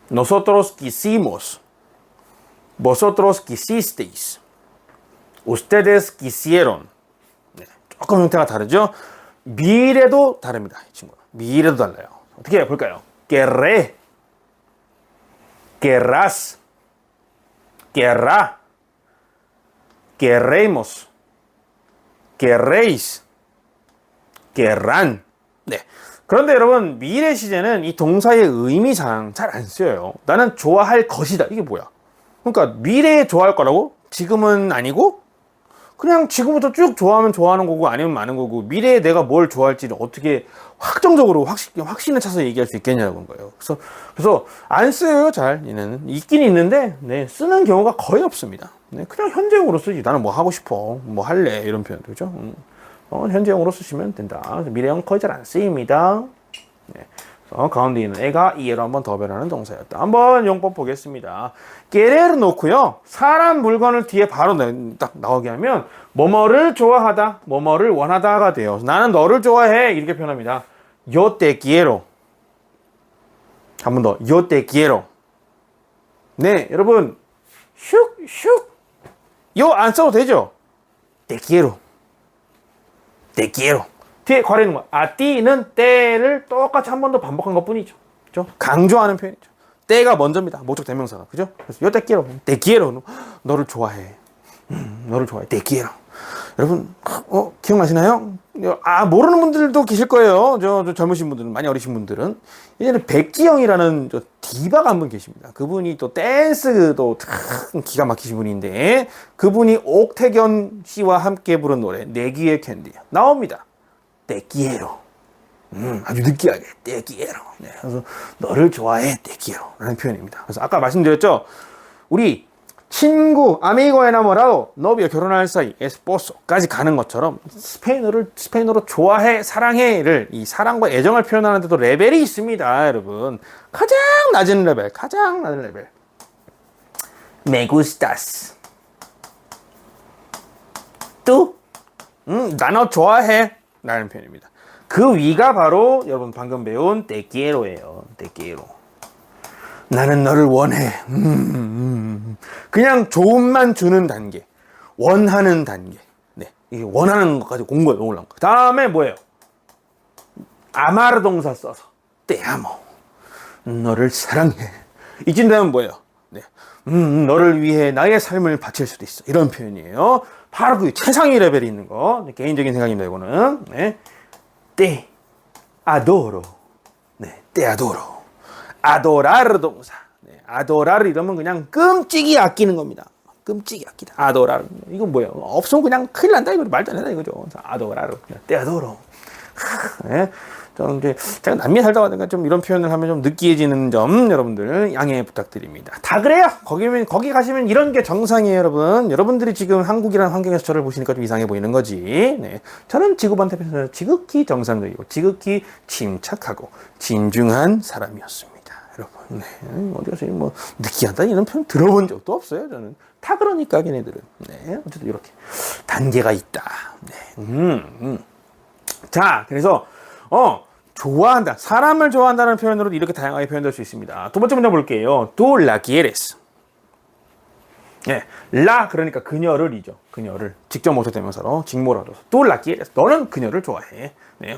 nosotros quisimos, vosotros quisisteis, ustedes quisieron. 네, 조금 형태가 다르죠? 미래도 다릅니다. 이 친구는. 미래도 달라요. 어떻게 해볼까요? querré, querrás, querrá, querremos, querréis, querrán. 네. 그런데 여러분, 미래 시제는 이 동사의 의미상 잘 안 쓰여요. 나는 좋아할 것이다. 이게 뭐야? 그러니까 미래에 좋아할 거라고? 지금은 아니고? 그냥 지금부터 쭉 좋아하면 좋아하는 거고 아니면 마는 거고 미래에 내가 뭘 좋아할지를 어떻게 확정적으로 확신을 차서 얘기할 수 있겠냐는 거예요. 그래서 안 써요, 잘. 얘는 있긴 있는데 네, 쓰는 경우가 거의 없습니다. 네, 그냥 현재형으로 쓰지. 나는 뭐 하고 싶어, 뭐 할래 이런 표현 되죠. 현재형으로 쓰시면 된다. 미래형 거의 잘 안 쓰입니다. 네. 가운데 있는 애가 이해로 한번 더 변하는 동사였다. 한번 용법 보겠습니다. querer 놓고요. 사람 물건을 뒤에 바로 딱 나오게 하면 뭐뭐를 좋아하다, 뭐뭐를 원하다가 돼요. 나는 너를 좋아해 이렇게 표현합니다. yo te quiero. 한 번 더. yo te quiero. 네, 여러분 슉슉 요 안 써도 되죠? te quiero. te quiero. 뒤에 괄호 있는 거. 아, 띠는 때를 똑같이 한 번 더 반복한 것 뿐이죠. 그죠? 강조하는 표현이죠. 때가 먼저입니다. 목적 대명사가. 그죠? 그래서 요 te quiero. te quiero. 너를 좋아해. 너를 좋아해. te quiero. 여러분, 기억나시나요? 아, 모르는 분들도 계실 거예요. 저 젊으신 분들은, 많이 어리신 분들은. 예전에 백지영이라는 디바가 한 분 계십니다. 그분이 또 댄스도 기가 막히신 분인데, 그분이 옥태견 씨와 함께 부른 노래, 내 귀의 캔디. 나옵니다. te quiero. 아주 느끼하게 te quiero. 네, 그래서 너를 좋아해 te quiero 라는 표현입니다. 그래서 아까 말씀드렸죠. 우리 친구, 아미고 에나모라도, 노비오 결혼할 사이, 에스포소까지 가는 것처럼 스페인어로 좋아해, 사랑해를 이 사랑과 애정을 표현하는데도 레벨이 있습니다, 여러분. 가장 낮은 레벨. Me gustas. 또, 나 너 좋아해. 라는 표현입니다. 그 위가 바로 여러분 방금 배운 te quiero예요. te quiero. 나는 너를 원해. 그냥 좋음만 주는 단계. 원하는 단계. 네. 이게 원하는 것까지 공부해 올라온 거. 다음에 뭐예요? 아마르 동사 써서. te amo. 너를 사랑해. 이쯤 되면 뭐예요? 네. 너를 위해 나의 삶을 바칠 수도 있어. 이런 표현이에요. 바로 그 최상위 레벨이 있는 거. 네, 개인적인 생각입니다, 이거는. 네. te adoro. 네. te adoro. adorar 동사. 네, adorar 이러면 그냥 끔찍이 아끼는 겁니다. 끔찍이 아끼다. adorar. 이건 뭐예요? 없으면 그냥 큰일 난다. 이거 말도 안 된다 이거죠. adorar. te adoro. 네. 좀 이제 제가 남미에 살다 보니까 좀 이런 표현을 하면 좀 느끼해지는 점 여러분들 양해 부탁드립니다. 다 그래요. 거기 가시면 이런 게 정상이에요, 여러분. 여러분들이 지금 한국이라는 환경에서 저를 보시니까 좀 이상해 보이는 거지. 네. 저는 지구반대편에서 지극히 정상적이고 지극히 침착하고 진중한 사람이었습니다, 여러분. 네. 어디 가서 뭐 느끼하다 이런 표현 들어본 적도 없어요, 저는. 다 그러니까 걔네들은. 네. 어쨌든 이렇게 단계가 있다. 네. 자, 그래서 좋아한다. 사람을 좋아한다는 표현으로 이렇게 다양하게 표현될 수 있습니다. 두 번째 문제 볼게요. Tú la quieres. 네, la 그러니까 그녀를이죠. 그녀를 직접 모사 대명사로 직모라도. Tú la quieres. 너는 그녀를 좋아해. 네,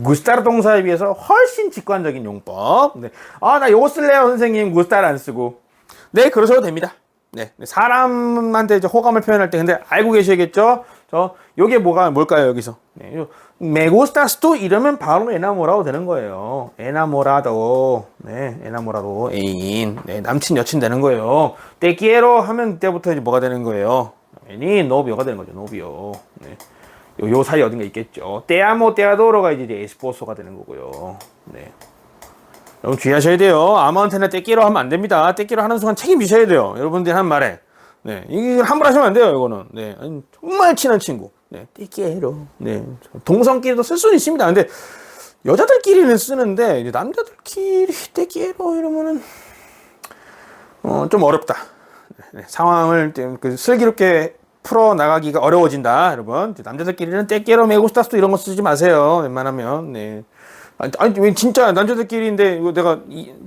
gustar 동사에 비해서 훨씬 직관적인 용법. 네, 나 요거 쓸래요, 선생님. gustar 안 쓰고. 네, 그러셔도 됩니다. 네, 사람한테 이제 호감을 표현할 때 근데 알고 계셔야겠죠? 요게 뭘까요, 여기서? 네, me gustas tú 이러면 바로 enamorado 되는 거예요. enamorado. 네, enamorado. 애인. 네, 남친, 여친 되는 거예요. te quiero 하면 그때부터 이제 뭐가 되는 거예요? 당연히 novio가 되는 거죠, novio. 네. 요 사이 어딘가 있겠죠. te amo, te adoro가 이제 esposo가 되는 거고요. 네. 여러분 주의하셔야 돼요. 아무한테나 te quiero 하면 안 됩니다. te quiero 하는 순간 책임지셔야 돼요. 여러분들이 한 말에. 네, 이게 함부로 하시면 안 돼요, 이거는. 네, 정말 친한 친구. 네, te quiero. 네, 동성끼리도 쓸 수는 있습니다. 근데 여자들끼리는 쓰는데 이제 남자들끼리 te quiero 이러면은 좀 어렵다. 네, 상황을 그 슬기롭게 풀어 나가기가 어려워진다, 여러분. 남자들끼리는 te quiero, me gustas도 이런 거 쓰지 마세요. 웬만하면. 네. 아니 왜 진짜 남자들끼리인데 이거 내가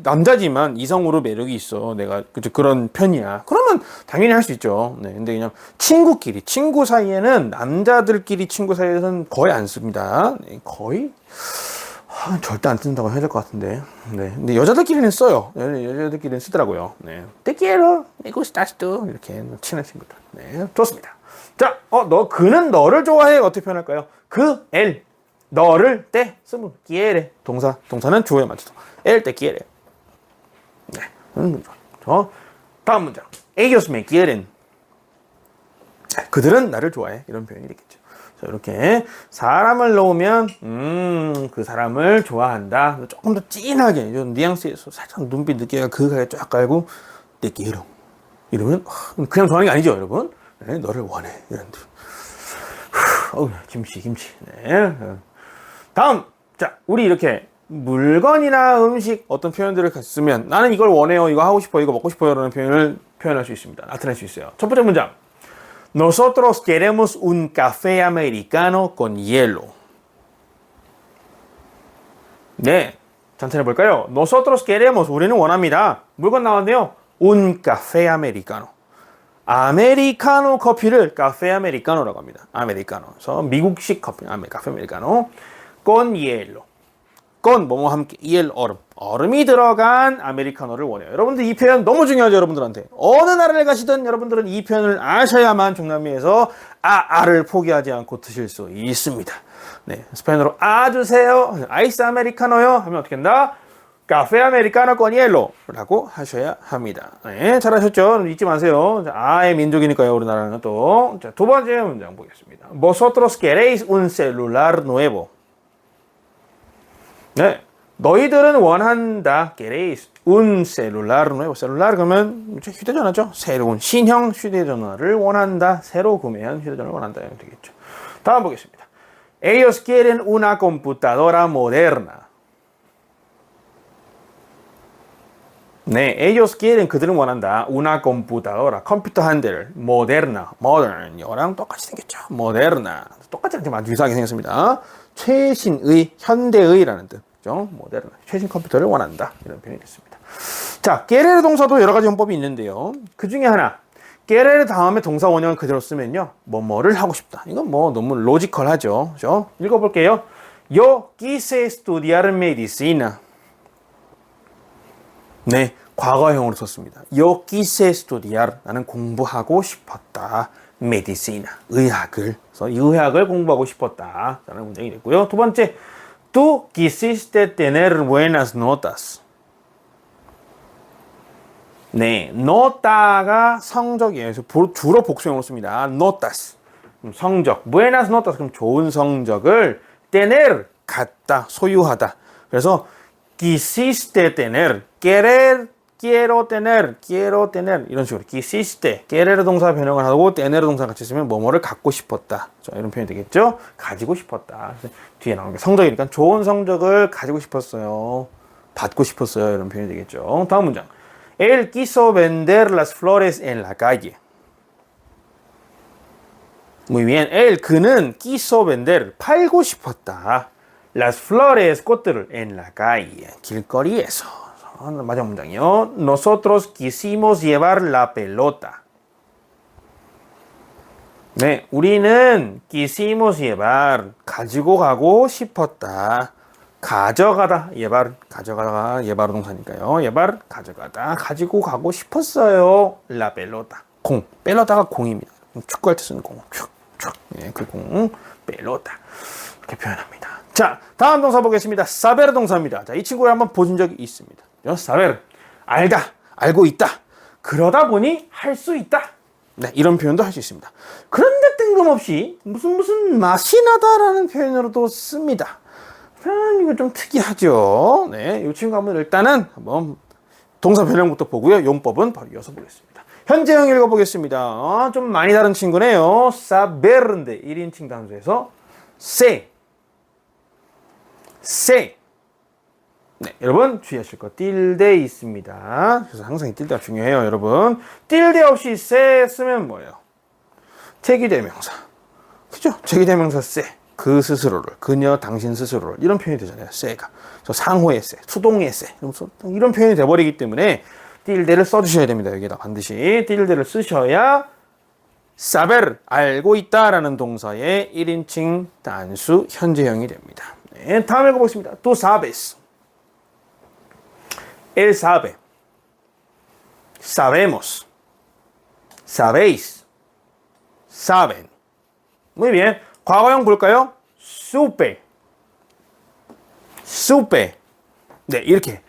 남자지만 이성으로 매력이 있어, 내가 그런 편이야, 그러면 당연히 할 수 있죠. 네, 근데 그냥 친구끼리, 친구 사이에는, 남자들끼리 친구 사이에서는 거의 안 씁니다. 네, 거의 절대 안 쓴다고 해야 될 것 같은데. 네, 근데 여자들끼리는 써요. 여자들끼리는 쓰더라고요. 네, te quiero, me gustas tú 이렇게 친한 친구들. 네, 좋습니다. 자, 그는 너를 좋아해. 어떻게 표현할까요? él 너를 te 쓰면 quiere. 동사는 주어에 맞춰서 él te quiere. 네, 다음 문장. ellos me quieren. 그들은 나를 좋아해. 이런 표현이 되겠죠. 자, 이렇게 사람을 넣으면 그 사람을 좋아한다. 조금 더 진하게 좀 뉘앙스에서 살짝 눈빛 느끼가 그가에 쫙 깔고 te quiero 이러면 그냥 좋아하는 게 아니죠, 여러분. 네, 너를 원해. 이런 김치. 네. 다음, 자, 우리 이렇게 물건이나 음식 어떤 표현들을 쓰면 나는 이걸 원해요, 이거 하고 싶어요, 이거 먹고 싶어요 라는 표현을 표현할 수 있습니다. 나타낼 수 있어요. 첫 번째 문장. Nosotros queremos un café americano con hielo. 네, 전체해 볼까요? Nosotros queremos, 우리는 원합니다. 물건 나왔네요. Un café americano. 아메리카노 커피를 카페 아메리카노라고 합니다. 아메리카노. 그래서 미국식 커피, 카페 아메리카노. con hielo. con 뭐뭐 함께, hiel 얼음. 얼음이 들어간 아메리카노를 원해요. 여러분들 이 표현 너무 중요하죠, 여러분들한테. 어느 나라를 가시든 여러분들은 이 표현을 아셔야만 중남미에서 아를 포기하지 않고 드실 수 있습니다. 네, 스페인어로 주세요. 아이스 아메리카노요 하면 어떻게 한다? 카페 아메리카노 con hielo 라고 하셔야 합니다. 네, 잘하셨죠? 잊지 마세요. 아의 민족이니까요, 우리나라는 또. 자, 두 번째 문장 보겠습니다. Vosotros queréis un celular nuevo. 네, 너희들은 원한다. queréis. un celular nuevo. celular 그러면 휴대전화죠. 새로운 신형 휴대전화를 원한다. 새로 구매한 휴대전화를 원한다. 이러면 되겠죠. 다음 보겠습니다. Ellos quieren una computadora moderna. 네, ellos quieren 그들은 원한다. una computadora 컴퓨터 한 대를 moderna, modern 이거랑 똑같이 생겼죠. moderna 똑같지 않지만 아주 유사하게 생겼습니다. 최신의, 현대의라는 뜻죠. moderna 최신 컴퓨터를 원한다 이런 표현이 됐습니다. 자, querer 동사도 여러 가지 문법이 있는데요. 그 중에 하나, querer 다음에 동사 원형을 그대로 쓰면요, 뭐뭐를 하고 싶다. 이건 뭐 너무 로지컬하죠. 그죠? 읽어볼게요. Yo quise estudiar medicina. 네, 과거형으로 썼습니다. Yo quise estudiar. 나는 공부하고 싶었다. medicina. 의학을. 그래서 이 의학을 공부하고 싶었다. 라는 문장이 됐고요. 두 번째, tú quisiste tener buenas notas. 네, nota가 성적이에요. 그래서 주로 복수형으로 씁니다. notas. 성적. buenas notas. 그럼 좋은 성적을 tener. 갖다. 소유하다. 그래서 quisiste tener, querer, quiero tener 이런 식으로 quisiste, querer 동사 변형을 하고 tener 동사 같이 쓰면 뭐뭐를 갖고 싶었다. 자, 이런 표현이 되겠죠? 가지고 싶었다. 뒤에 나오는 게 성적이니까 좋은 성적을 가지고 싶었어요. 받고 싶었어요. 이런 표현이 되겠죠. 다음 문장. Él quiso vender las flores en la calle. Muy bien. él 그는 quiso vender 팔고 싶었다. Las flores, 꽃들을 en la calle, 길거리에서. 마지막 문장이요. Nosotros quisimos llevar la pelota. 네, 우리는 quisimos llevar, 가지고 가고 싶었다. 가져가다, llevar, 가져가다가 llevar 동사니까요. llevar, 가져가다, 가지고 가고 싶었어요. La pelota, 공. pelota가 공입니다. 축구할 때 쓰는 공. 축. 네, 그 공, pelota. 이렇게 표현합니다. 자, 다음 동사 보겠습니다. saber 동사입니다. 자, 이 친구를 한번 보신 적이 있습니다. saber, 알다, 알고 있다. 그러다 보니 할 수 있다. 네, 이런 표현도 할 수 있습니다. 그런데 뜬금없이 무슨 맛이 나다라는 표현으로도 씁니다. 이거 좀 특이하죠. 네, 이 친구 일단은 한번 동사 변형부터 보고요. 용법은 바로 이어서 보겠습니다. 현재형 읽어보겠습니다. 좀 많이 다른 친구네요. saber인데 1인칭 단수에서 se. 네, 여러분 주의하실 거 틸데 있습니다. 그래서 항상 이 틸데가 중요해요, 여러분. 틸데 없이 se 쓰면 뭐예요? 제기대명사. 그죠? 제기대명사 se. 그 스스로를, 그녀, 당신 스스로를 이런 표현이 되잖아요. se가. 저 상호의 se, 수동의 se 이런 표현이 돼버리기 때문에 틸데를 써주셔야 됩니다. 여기다 반드시 틸데를 쓰셔야 saber, 알고 있다라는 동사의 1인칭 단수 현재형이 됩니다. 네, 다음 읽어보겠습니다. Tú sabes. Él sabe. Sabemos. Sabéis. Saben. Muy bien. 과거형 볼까요? supe. supe. 네, 이렇게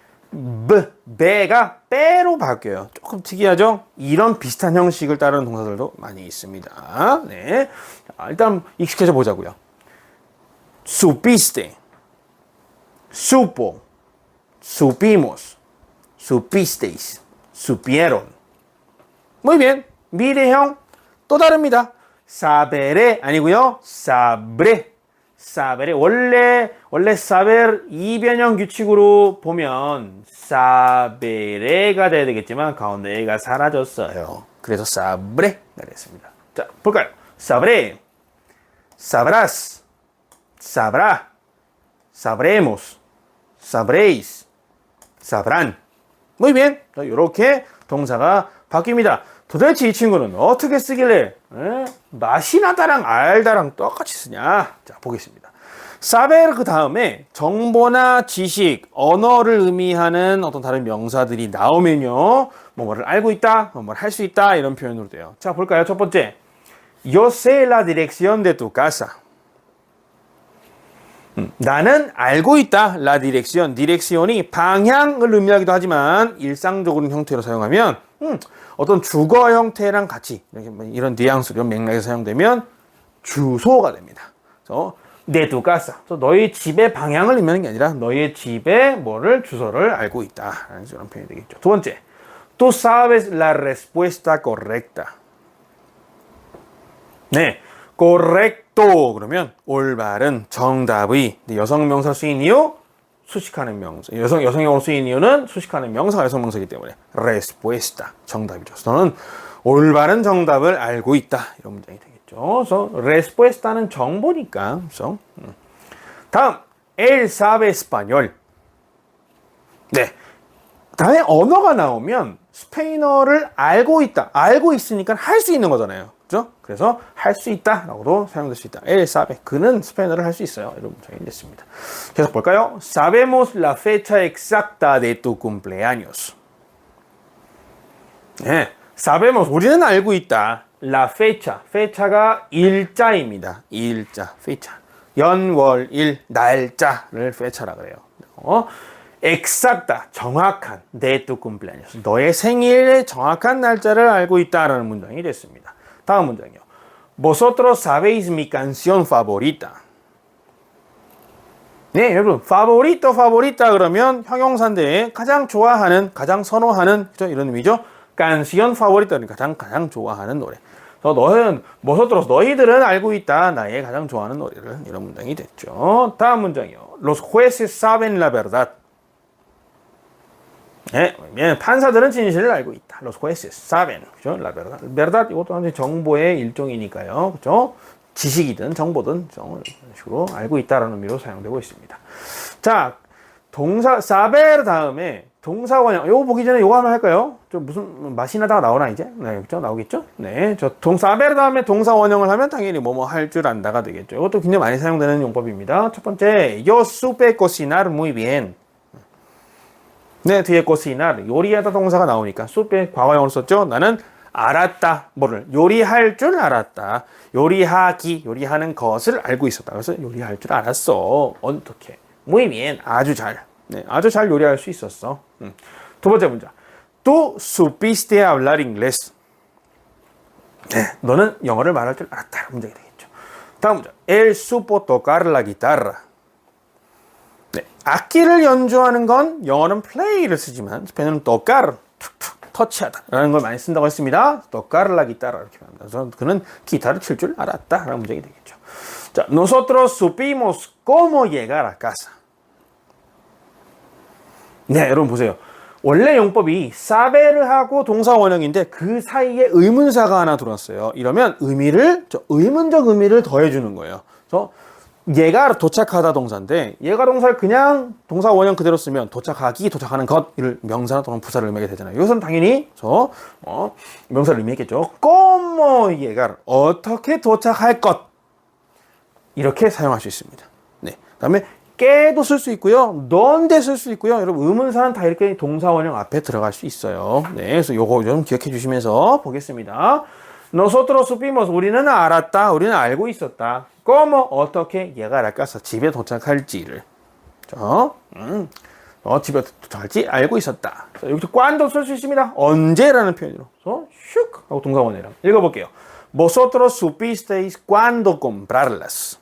be가 빼로 바뀌어요. 조금 특이하죠? 이런 비슷한 형식을 따르는 동사들도 많이 있습니다. 네, 자, 일단 익숙해져 보자고요. supiste, supo, supimos, supisteis, supieron. Muy bien. 미래형 또 다릅니다. saberé 아니고요. sabré. saberé. 원래 saber 이변형 규칙으로 보면 saberé가 돼야 되겠지만 가운데 A가 사라졌어요. 그래서 sabré가 됐습니다. 자, 볼까요? sabré, sabrás, sabrá, sabremos, sabréis, sabrán. Muy bien. 이렇게 동사가 바뀝니다. 도대체 이 친구는 어떻게 쓰길래 맛이 나다랑 알다랑 똑같이 쓰냐? 자, 보겠습니다. saber 그 다음에 정보나 지식, 언어를 의미하는 어떤 다른 명사들이 나오면요, 뭐를 알고 있다, 뭐를 할 수 있다 이런 표현으로 돼요. 자, 볼까요? 첫 번째, yo sé la dirección de tu casa. 나는 알고 있다. la dirección. direccion이 방향을 의미하기도 하지만 일상적으로는 형태로 사용하면 어떤 주거 형태랑 같이 이렇게 이런 뉘앙스, 이런 맥락에서 사용되면 주소가 됩니다. 그래서 de tu casa. 너희 집의 방향을 의미하는 게 아니라 너희의 집의 뭐를 주소를 알고 있다. 라는 그런 표현이 되겠죠. 두 번째, tú sabes la respuesta correcta. 네, correcto 그러면 올바른 정답의 여성 명사 쓰인 이유 수식하는 명사. 여성형으로 쓰인 이유는 수식하는 명사가 여성 명사이기 때문에 respuesta 정답이죠. 너는 올바른 정답을 알고 있다. 이런 문장이 되겠죠. 그래서 respuesta는 정보니까. 그래서 다음 él sabe español. 네. 다음에 언어가 나오면 스페인어를 알고 있다. 알고 있으니까 할 수 있는 거잖아요. 그죠? 그래서 할 수 있다라고도 사용될 수 있다. él sabe. 그는 스페인어를 할 수 있어요. 이런 문장이 됐습니다. 계속 볼까요? Sabemos la fecha exacta de tu cumpleaños. 네. Sabemos. 우리는 알고 있다. La fecha. fecha가 일자입니다. 일자. fecha. 연월 일 날짜를 fecha라 그래요. exacta. 정확한. de tu cumpleaños. 너의 생일의 정확한 날짜를 알고 있다라는 문장이 됐습니다. 다음 문장이요. Vosotros sabéis mi canción favorita. 네, 여러분, favorito, favorita 그러면 형용사인데 가장 좋아하는, 가장 선호하는 그죠? 이런 의미죠. canción favorita 가장 좋아하는 노래. 너는 vosotros 너희들은 알고 있다. 나의 가장 좋아하는 노래를 이런 문장이 됐죠. 다음 문장이요. Los jueces saben la verdad. 네, 판사들은 진실을 알고 있다. Los jueces saben, 그죠? La verdad. verdad 이것도 정보의 일종이니까요, 그죠? 지식이든 정보든 이런 식으로 알고 있다라는 의미로 사용되고 있습니다. 자, 동사 saber 다음에 동사 원형. 요거 보기 전에 요거 한번 할까요? 좀 무슨 맛이 나다가 나오나 이제? 네, 그죠? 나오겠죠? 네, 저 saber 다음에 동사 원형을 하면 당연히 뭐뭐 할 줄 안다가 되겠죠. 이것도 굉장히 많이 사용되는 용법입니다. 첫 번째, yo supe cocinar muy bien. 네, 뒤에 cocinar 요리하다 동사가 나오니까 supe 과거형으로 썼죠. 나는 알았다. 뭐를? 요리할 줄 알았다. 요리하기, 요리하는 것을 알고 있었다. 그래서 요리할 줄 알았어. 어떻게? muy bien. 아주 잘. 네, 아주 잘 요리할 수 있었어. 두 번째 문장. Tú supiste hablar inglés. 네, 너는 영어를 말할 줄 알았다. 문장이 되겠죠. 다음 문장. Él supo tocar la guitarra. 네, 악기를 연주하는 건 영어는 play를 쓰지만 스페인어는 tocar, 툭툭 터치하다 라는 걸 많이 쓴다고 했습니다. tocar la guitarra 이렇게 합니다. 그래서 그는 기타를 칠 줄 알았다 라는 문장이 되겠죠. 자, nosotros supimos cómo llegar a casa. 네, 여러분 보세요. 원래 용법이 saber를 하고 동사 원형인데 그 사이에 의문사가 하나 들어왔어요. 이러면 의문적 의미를 더해주는 거예요. 그래서 얘가 도착하다 동사인데 얘가 동사를 그냥 동사 원형 그대로 쓰면 도착하기, 도착하는 것을 명사 또는 부사를 의미하게 되잖아요. 이것은 당연히 명사를 의미했겠죠. como llegar 어떻게 도착할 것 이렇게 사용할 수 있습니다. 네, 그다음에 깨도 쓸 수 있고요. donde 쓸 수 있고요. 여러분 의문사는 다 이렇게 동사 원형 앞에 들어갈 수 있어요. 네, 그래서 요거 좀 기억해 주시면서 보겠습니다. Nosotros supimos 우리는 알았다. 우리는 알고 있었다. como 어떻게 llegar a casa 집에 도착할지를 집에 도착할지 알고 있었다. 여기서 cuando 쓸 수 있습니다. 언제라는 표현으로 슉 하고 동사 원형이랑 읽어볼게요. Vosotros supisteis cuándo comprarlas.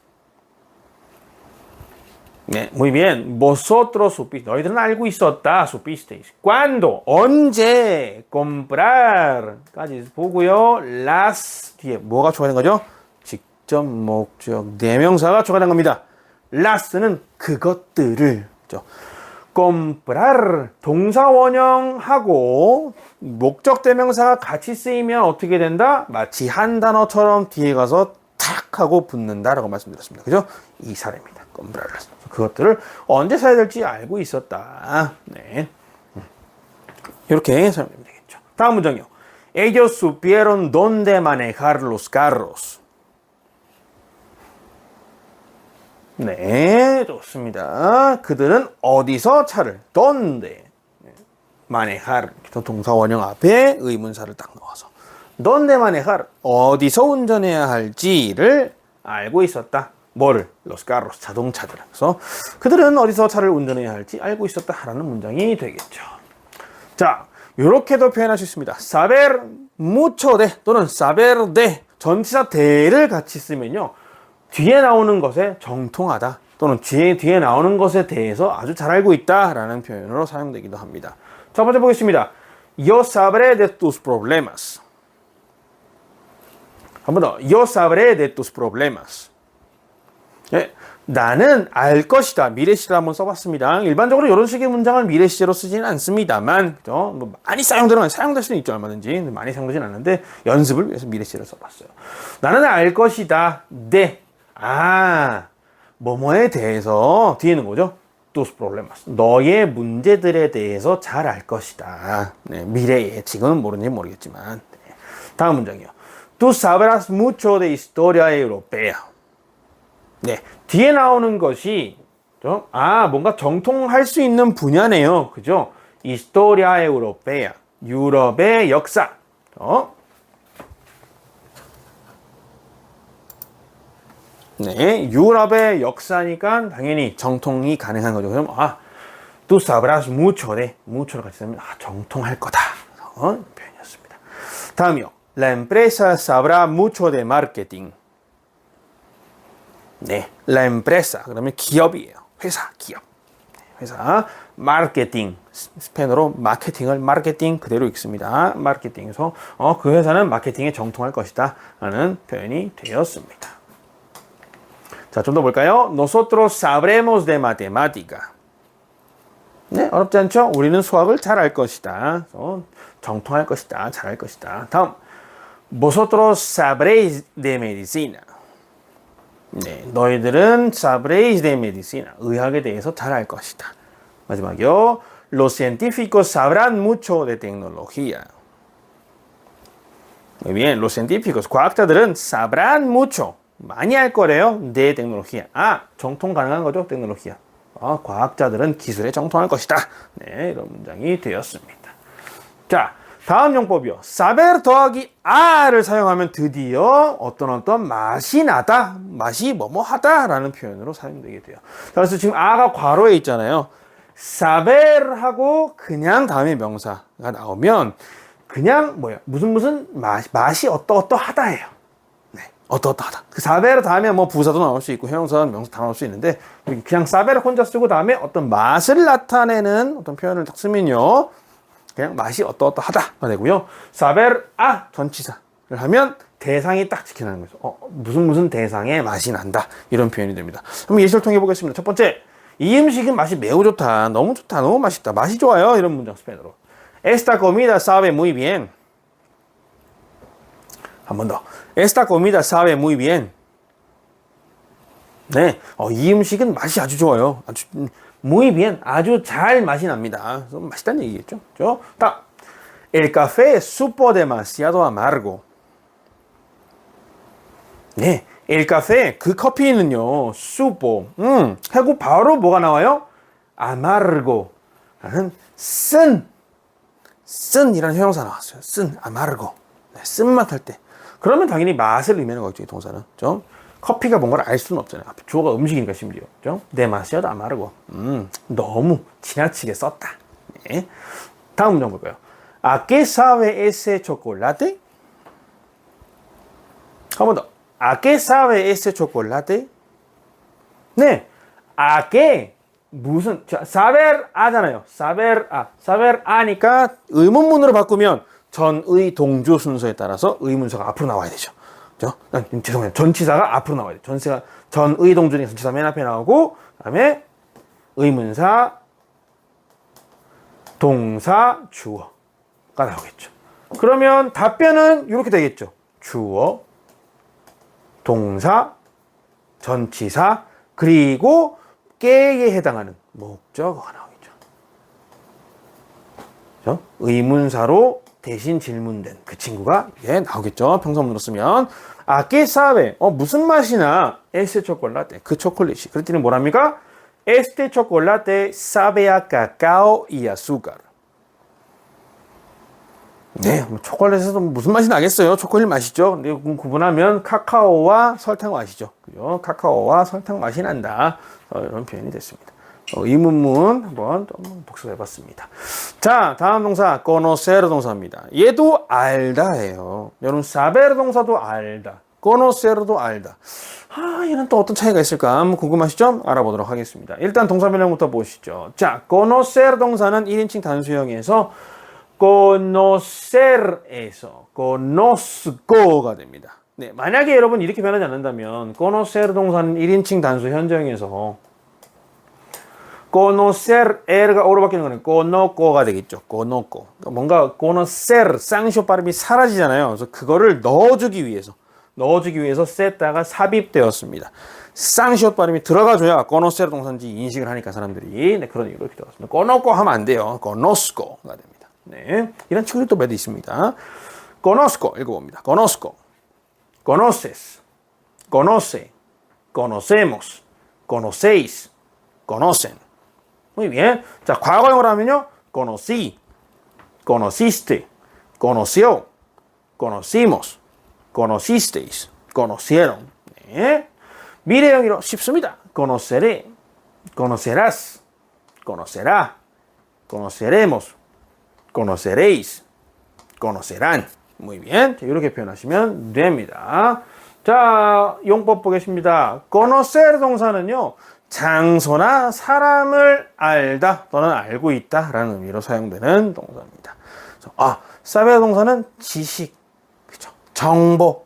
네, muy bien. Vosotros supiste. 너희들은 알고 있었다. Supisteis. ¿Cuándo? 언제? comprar까지 보고요. las 뒤에 뭐가 추가된 거죠? 직접 목적 대명사가 추가된 겁니다. las는 그것들을. 그렇죠? comprar 동사 원형하고 목적 대명사가 같이 쓰이면 어떻게 된다? 마치 한 단어처럼 뒤에 가서 탁 하고 붙는다라고 말씀드렸습니다. 그죠? 이 사례입니다. comprarlas. 그것들을 언제 사야 될지 알고 있었다. 네. 이렇게 설명하면 되겠죠. 다음 문장이요. Ellos supieron dónde manejar los carros. 네, 좋습니다. 그들은 어디서 차를 dónde manejar 동사 원형 앞에 의문사를 딱 넣어서 dónde manejar 어디서 운전해야 할지를 알고 있었다. 뭐를? los carros 자동차들. 그래서 그들은 어디서 차를 운전해야 할지 알고 있었다라는 문장이 되겠죠. 자, 이렇게도 표현할 수 있습니다. saber mucho de 또는 saber de 전치사 de를 같이 쓰면요. 뒤에 나오는 것에 정통하다 또는 뒤에 나오는 것에 대해서 아주 잘 알고 있다라는 표현으로 사용되기도 합니다. 첫 번째 보겠습니다. Yo sabré de tus problemas. 한 번 더. Yo sabré de tus problemas. 예, 나는 알 것이다. 미래 시제를 한번 써봤습니다. 일반적으로 이런 식의 문장을 미래 시제로 쓰지는 않습니다만, 그죠? 뭐 많이 사용될 수는 있죠, 얼마든지. 많이 사용되진 않는데 연습을 위해서 미래 시제를 써봤어요. 나는 알 것이다. 네, 뭐뭐에 대해서 뒤에 있는 거죠. tus problemas. 너의 문제들에 대해서 잘 알 것이다. 네, 미래에 지금은 모르는지 모르겠지만. 네. 다음 문장이요. Tú sabrás mucho de historia europea. 네, 뒤에 나오는 것이 뭔가 정통할 수 있는 분야네요. 그죠? Historia europea. 유럽의 역사. 네, 유럽의 역사니까 당연히 정통이 가능한 거죠. 그럼 tú sabrás mucho de mucho를 같이 쓰면 정통할 거다. 표현이었습니다. 다음이요. La empresa sabrá mucho de marketing. 네, la empresa 그러면 기업이에요. 회사, 기업. 회사, 마케팅. 스페인어로 마케팅을 마케팅 그대로 읽습니다. 마케팅에서 그 회사는 마케팅에 정통할 것이다 라는 표현이 되었습니다. 자, 좀 더 볼까요? Nosotros sabremos de matemática. 네, 어렵지 않죠? 우리는 수학을 잘 알 것이다. 정통할 것이다. 잘 알 것이다. 다음. Vosotros sabréis de medicina. 네, 너희들은 sabréis de medicina. 의학에 대해서 잘 알 것이다. 마지막이요. Los científicos sabrán mucho de tecnología. Muy bien, los científicos, 과학자들은 sabrán mucho. 많이 할 거래요. de tecnología. 정통 가능한 거죠, tecnología. 과학자들은 기술에 정통할 것이다. 네, 이런 문장이 되었습니다. 자, 다음 용법이요. saber 더하기 a를 사용하면 드디어 어떤 맛이 나다, 맛이 뭐뭐하다 라는 표현으로 사용되게 돼요. 그래서 지금 a가 괄호에 있잖아요. saber하고 그냥 다음에 명사가 나오면 그냥 무슨 맛이 어떠하다예요. 네, 어떠하다. 그 saber 다음에 부사도 나올 수 있고 형용사, 명사 다 나올 수 있는데 그냥 saber 혼자 쓰고 다음에 어떤 맛을 나타내는 어떤 표현을 딱 쓰면요. 그냥 맛이 어떠하다가 되고요. saber 전치사를 하면 대상이 딱 지켜나는 거죠. 무슨 대상의 맛이 난다. 이런 표현이 됩니다. 그럼 예시를 통해 보겠습니다. 첫 번째, 이 음식은 맛이 매우 좋다. 너무 좋다. 너무 맛있다. 맛이 좋아요. 이런 문장 스페인어로. Esta comida sabe muy bien. 한 번 더. Esta comida sabe muy bien. 네, 이 음식은 맛이 아주 좋아요. 아주 muy bien, 아주 잘 맛이 납니다. 맛있다는 얘기겠죠. 그렇죠? El café supo demasiado amargo. 네, el café, 그 커피는요, supo, 하고 바로 뭐가 나와요? amargo, 라는 쓴이라는 형용사 나왔어요. amargo. 네, 쓴맛 할 때. 그러면 당연히 맛을 의미하는 거죠, 동사는. 그렇죠? 커피가 뭔가를 알 수는 없잖아요. 주어가 음식이니까 심지어. 그죠? demasiado amargo. 너무 지나치게 썼다. 네. 다음 문장 볼까요? ¿A qué sabe ese chocolate? 한 번 더. ¿A qué sabe ese chocolate? 네. ¿A qué? 무슨, saber a잖아요. saber a. saber a니까 의문문으로 바꾸면 전의 동주 순서에 따라서 의문사가 앞으로 나와야 되죠. 그죠? 죄송해요. 전치사가 앞으로 나와야 돼요. 전의 동주니까 전치사 맨 앞에 나오고, 그 다음에 의문사, 동사, 주어가 나오겠죠. 그러면 답변은 이렇게 되겠죠. 주어, 동사, 전치사, 그리고 깨에 해당하는 목적어가 나오겠죠. 그죠? 의문사로 대신 질문된 그 친구가 나오겠죠. 평소문으로 쓰면 ¿A qué sabe? 무슨 맛이나 ese chocolate? 그 초콜릿이. 그랬더니 뭐랍니까? Este chocolate sabe a cacao y azúcar. 네, 초콜릿에서 무슨 맛이 나겠어요? 초콜릿 맛이죠. 근데 구분하면 카카오와 설탕 맛이죠. 그죠? 카카오와 설탕 맛이 난다. 이런 표현이 됐습니다. 의문문 한번 복습해 봤습니다. 자, 다음 동사 conocer 동사입니다. 얘도 알다예요. 여러분 saber 동사도 알다, conocer도 알다. 얘는 또 어떤 차이가 있을까? 궁금하시죠? 알아보도록 하겠습니다. 일단 동사 변형부터 보시죠. 자, conocer 동사는 1인칭 단수형에서 conocer에서 conozco가 됩니다. 네, 만약에 여러분 이렇게 변하지 않는다면 conocer 동사는 1인칭 단수 현정에서 conocer R가 O로 바뀌는 거는 conozco가 되겠죠. conozco. 뭔가 conocer 쌍시오 발음이 사라지잖아요. 그래서 그거를 넣어주기 위해서 셋다가 삽입되었습니다. 쌍시오 발음이 들어가줘야 conocer 동사인지 인식을 하니까 사람들이. 네, 그런 이유로 이렇게 되었습니다. conozco 하면 안 돼요. conozco가 됩니다. 네, 이런 친구들이 또 몇 있습니다. conozco 읽어봅니다. conozco, conoces, conoce, conocemos, conocéis, conocen. Muy bien. 자, 과거형으로 하면요. conocí, conociste, conoció, conocimos, conocisteis, conocieron. 네. 미래형이로 쉽습니다. conoceré, conocerás, conocerá, conoceremos, conoceréis, conocerán. Muy bien. 자, 이렇게 표현하시면 됩니다. 자, 용법 보겠습니다. conocer 동사는요. 장소나 사람을 알다 또는 알고 있다 라는 의미로 사용되는 동사입니다. saber 동사는 지식, 그쵸? 정보,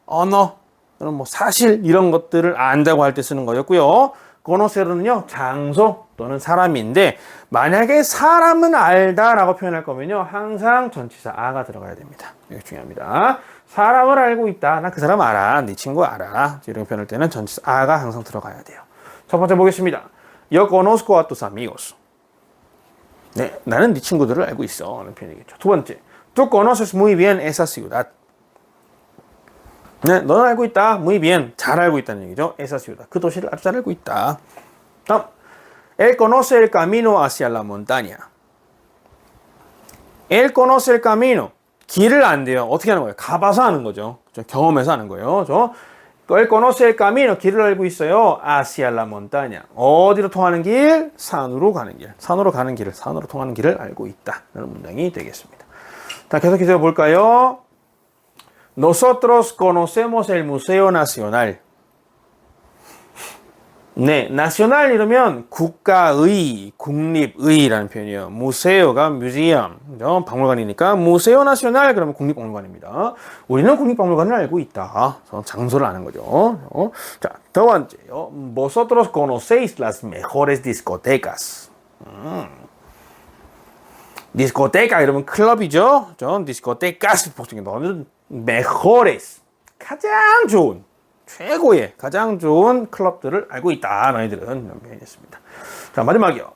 언어, 또는 뭐 사실 이런 것들을 안다고 할 때 쓰는 거였고요. conocer는요 장소 또는 사람인데 만약에 사람은 알다 라고 표현할 거면요 항상 전치사 아가 들어가야 됩니다. 이게 중요합니다. 사람을 알고 있다. 나 그 사람 알아. 네 친구 알아. 이런 표현할 때는 전치사 아가 항상 들어가야 돼요. 첫 번째 보겠습니다. Yo conozco a tus amigos. 네, 나는 네 친구들을 알고 있어. 라는 표현이겠죠. 두 번째. Tú conoces muy bien esa ciudad. 네, 너는 알고 있다. Muy bien. 잘 알고 있다는 얘기죠. Esa ciudad. 그 도시를 아주 잘 알고 있다. 다음. Él conoce el camino hacia la montaña. Él conoce el camino. 길을 안대요. 어떻게 하는 거예요? 가봐서 하는 거죠. 그렇죠? 경험해서 하는 거예요. Él conoce el camino. 길을 알고 있어요. Hacia la montaña. 어디로 통하는 길? 산으로 가는 길. 산으로 통하는 길을 알고 있다. 라는 문장이 되겠습니다. 자, 계속해서 볼까요? Nosotros conocemos el Museo Nacional. 네, nacional 이러면 국가의, 국립의라는 표현이에요. museo가 museum, 박물관이니까 museo nacional 그러면 국립박물관입니다. 우리는 국립박물관을 알고 있다. 장소를 아는 거죠. 자, 두 번째요. Vosotros conocéis las mejores discotecas. 디스코테카 이러면 클럽이죠. discotecas 복싱이 너는 mejores 가장 좋은 최고의 가장 좋은 클럽들을 알고 있다. 너희들은 이런 표현이었습니다. 자, 마지막이요.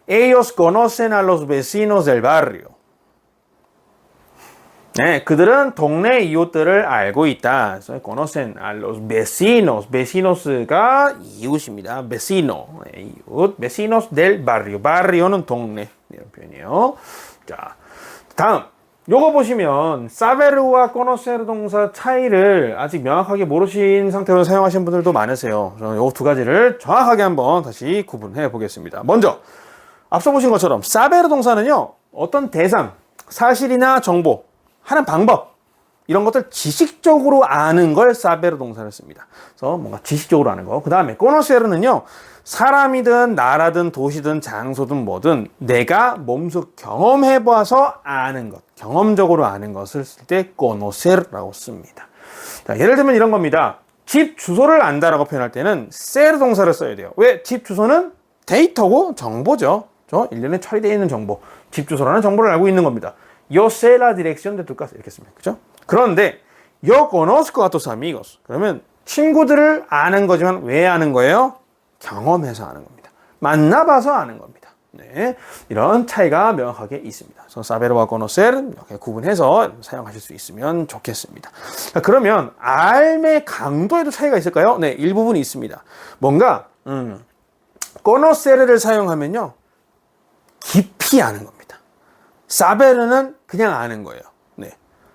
Ellos conocen a los vecinos del barrio. 네, 그들은 동네 이웃들을 알고 있다. 그래서 conocen a los vecinos. vecinos가 이웃입니다. vecino, 이웃. vecinos del barrio. barrio는 동네. 이런 표현이에요. 자, 다음. 요거 보시면 saber와 conocer 동사 차이를 아직 명확하게 모르신 상태로 사용하시는 분들도 많으세요. 저는 요 두 가지를 정확하게 한번 다시 구분해 보겠습니다. 먼저 앞서 보신 것처럼 saber 동사는요 어떤 대상, 사실이나 정보, 하는 방법 이런 것들 지식적으로 아는 걸 saber 동사를 씁니다. 그래서 뭔가 지식적으로 아는 거. 그 다음에 conocer는요 사람이든 나라든 도시든 장소든 뭐든 내가 몸소 경험해봐서 아는 것, 경험적으로 아는 것을 쓸 때 conocer라고 씁니다. 자, 예를 들면 이런 겁니다. 집 주소를 안다라고 표현할 때는 ser 동사를 써야 돼요. 왜? 집 주소는 데이터고 정보죠. 일련에 처리되어 있는 정보, 집 주소라는 정보를 알고 있는 겁니다. Yo sé la dirección de tu casa 이렇게 씁니다. 그죠? 그런데 Yo conozco a tus amigos 그러면 친구들을 아는 거지만 왜 아는 거예요? 경험해서 아는 겁니다. 만나봐서 아는 겁니다. 네, 이런 차이가 명확하게 있습니다. 그래서 saber와 conocer 이렇게 구분해서 사용하실 수 있으면 좋겠습니다. 자, 그러면 알의 강도에도 차이가 있을까요? 네, 일부분이 있습니다. 뭔가 conocer를 사용하면요 깊이 아는 겁니다. saber는 그냥 아는 거예요. 네,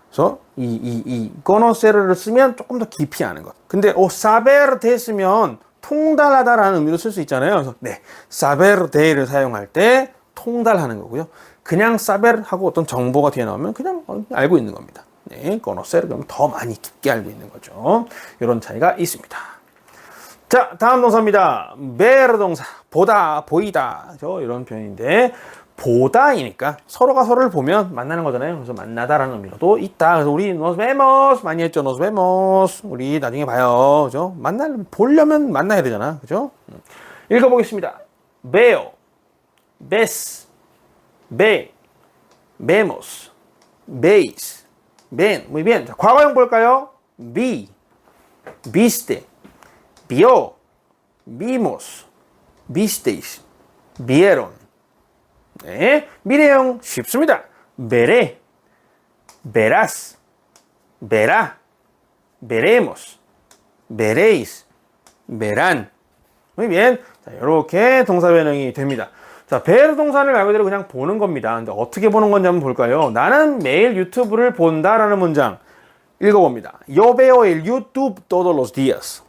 그래서 이 conocer를 쓰면 조금 더 깊이 아는 것. 근데 saber 됐으면 통달하다라는 의미로 쓸 수 있잖아요. 그래서 네, saber de를 사용할 때 통달하는 거고요. 그냥 saber 하고 어떤 정보가 뒤에 나오면 그냥 알고 있는 겁니다. 네, conocer 그럼 더 많이 깊게 알고 있는 거죠. 이런 차이가 있습니다. 자, 다음 동사입니다. ver 동사, 보다, 보이다. 이런 표현인데 보다이니까 서로가 서로를 보면 만나는 거잖아요. 그래서 만나다라는 의미로도 있다. 그래서 우리 nos vemos 많이 했죠. nos vemos. 우리 나중에 봐요. 그죠? 보려면 만나야 되잖아. 그죠? 읽어보겠습니다. veo, ves, ve, vemos, veis, ven. Muy bien. 자, 과거형 볼까요? vi, viste, vio, vimos, visteis, vieron. 네, 미래형 쉽습니다. veré, verás, verá, veremos, veréis, verán. Muy bien. 자, 이렇게 동사 변형이 됩니다. 자, ver 동사를 말 그대로 그냥 보는 겁니다. 근데 어떻게 보는 건지 한번 볼까요? 나는 매일 유튜브를 본다라는 문장 읽어봅니다. Yo veo el YouTube todos los días.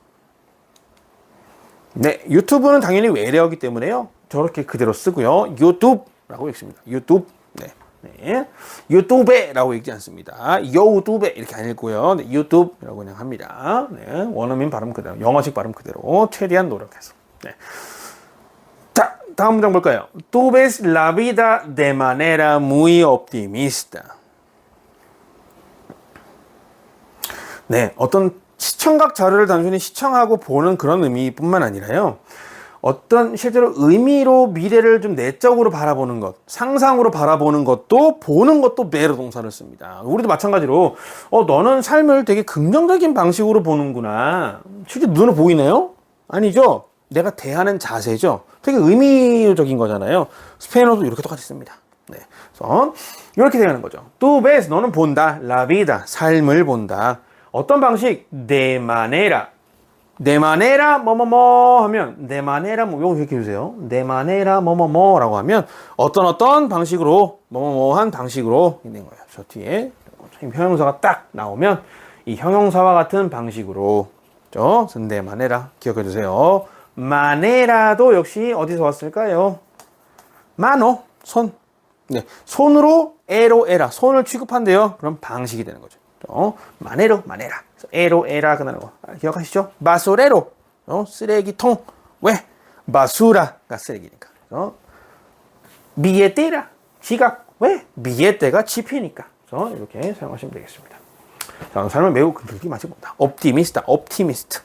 네, 유튜브는 당연히 외래어기 때문에요. 저렇게 그대로 쓰고요. 유튜브라고 읽습니다. 유튜브. 네. 네. 유튜브라고 읽지 않습니다. 유튜브 이렇게 안 읽고요. 네, 유튜브라고 그냥 합니다. 네, 원어민 발음 그대로, 영어식 발음 그대로 최대한 노력해서. 네. 자, 다음 문장 볼까요? Tú ves la vida de manera muy optimista. 네, 어떤 시청각 자료를 단순히 시청하고 보는 그런 의미뿐만 아니라요. 어떤 실제로 의미로 미래를 좀 내적으로 바라보는 것, 상상으로 바라보는 것도 보는 것도 베르 동사를 씁니다. 우리도 마찬가지로 너는 삶을 되게 긍정적인 방식으로 보는구나. 실제 눈으로 보이나요? 아니죠. 내가 대하는 자세죠. 되게 의미적인 거잖아요. 스페인어도 이렇게 똑같이 씁니다. 네, 그래서 이렇게 대하는 거죠. Tú ves, 너는 본다. La vida, 삶을 본다. 어떤 방식? De manera. De manera 뭐뭐뭐 하면 de manera 뭐 이거 이렇게 해주세요. De manera 뭐뭐뭐라고 하면 어떤 방식으로 뭐뭐뭐한 방식으로 있는 거예요. 저 뒤에 형용사가 딱 나오면 이 형용사와 같은 방식으로 죠. de manera 기억해 주세요. manera도 역시 어디서 왔을까요? mano 손. 네, 손으로 에로 에라 손을 취급한대요. 그럼 방식이 되는 거죠. 마네로 마네라 에로 에라 그러는 거 기억하시죠? 바소레로 쓰레기통 왜? 바수라가 쓰레기니까. 비에테라 지갑 왜? 비에테가 지폐니까. 이렇게 사용하시면 되겠습니다. 자, 삶을 매우 긍정적이게 맞춰본다. 옵티미스트 옵티미스트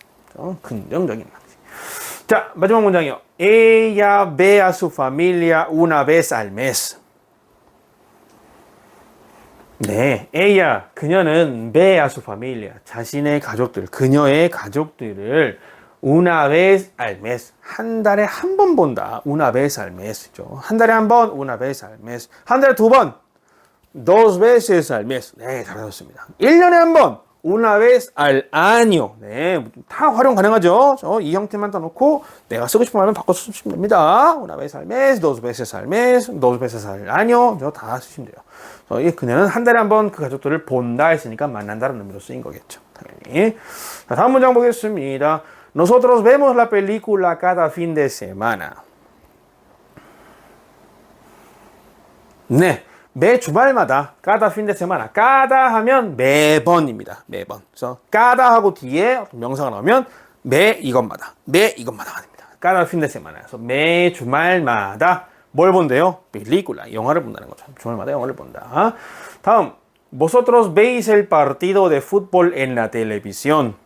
긍정적인 방식. 자, 마지막 문장이요. Ella ve a su familia una vez al mes. 네, ella 그녀는 ve a su familia 자신의 가족들, 그녀의 가족들을 una vez al mes 한 달에 한 번 본다. una vez al mes죠. 한 달에 한 번, una vez al mes. 한 달에 두 번, dos veces al mes. 네, 잘하셨습니다. 1년에 한 번, una vez al año. 네, 다 활용 가능하죠. 이 형태만 더 놓고 내가 쓰고 싶은 말만 바꿔 쓰시면 됩니다. una vez al mes, dos veces al mes, dos veces al año. 다 쓰시면 돼요. 그녀는 한 달에 한 번 그 가족들을 본다 했으니까 만난다는 의미로 쓰인 거겠죠. 당연히. 자, 다음 문장 보겠습니다. Nosotros vemos la película cada fin de semana. 네, 매 주말마다 cada fin de semana. cada 하면 매번입니다. 매번. 그래서 cada 하고 뒤에 명사가 나오면 매 이것마다 됩니다. cada fin de semana. 그래서 매 주말마다 뭘 본대요? película, 영화를 본다는 거죠. 주말마다 영화를 본다. 다음, vosotros veis el partido de fútbol en la televisión.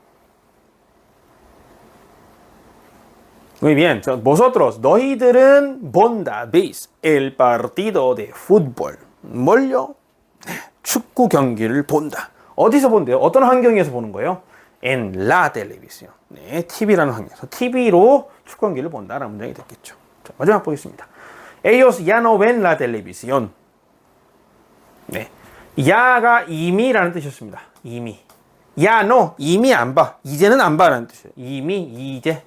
Muy bien. vosotros, 너희들은 본다. veis el partido de fútbol. 뭘요? 축구 경기를 본다. 어디서 본대요? 어떤 환경에서 보는 거예요? En la televisión. 네, TV라는 환경에서 TV로 축구 경기를 본다라는 문장이 됐겠죠. 자, 마지막 보겠습니다. Ellos ya no ven la televisión. 네, 야가 이미라는 뜻이었습니다. 이미. ya no, 이미 안 봐. 이제는 안 봐라는 뜻이에요. 이미, 이제.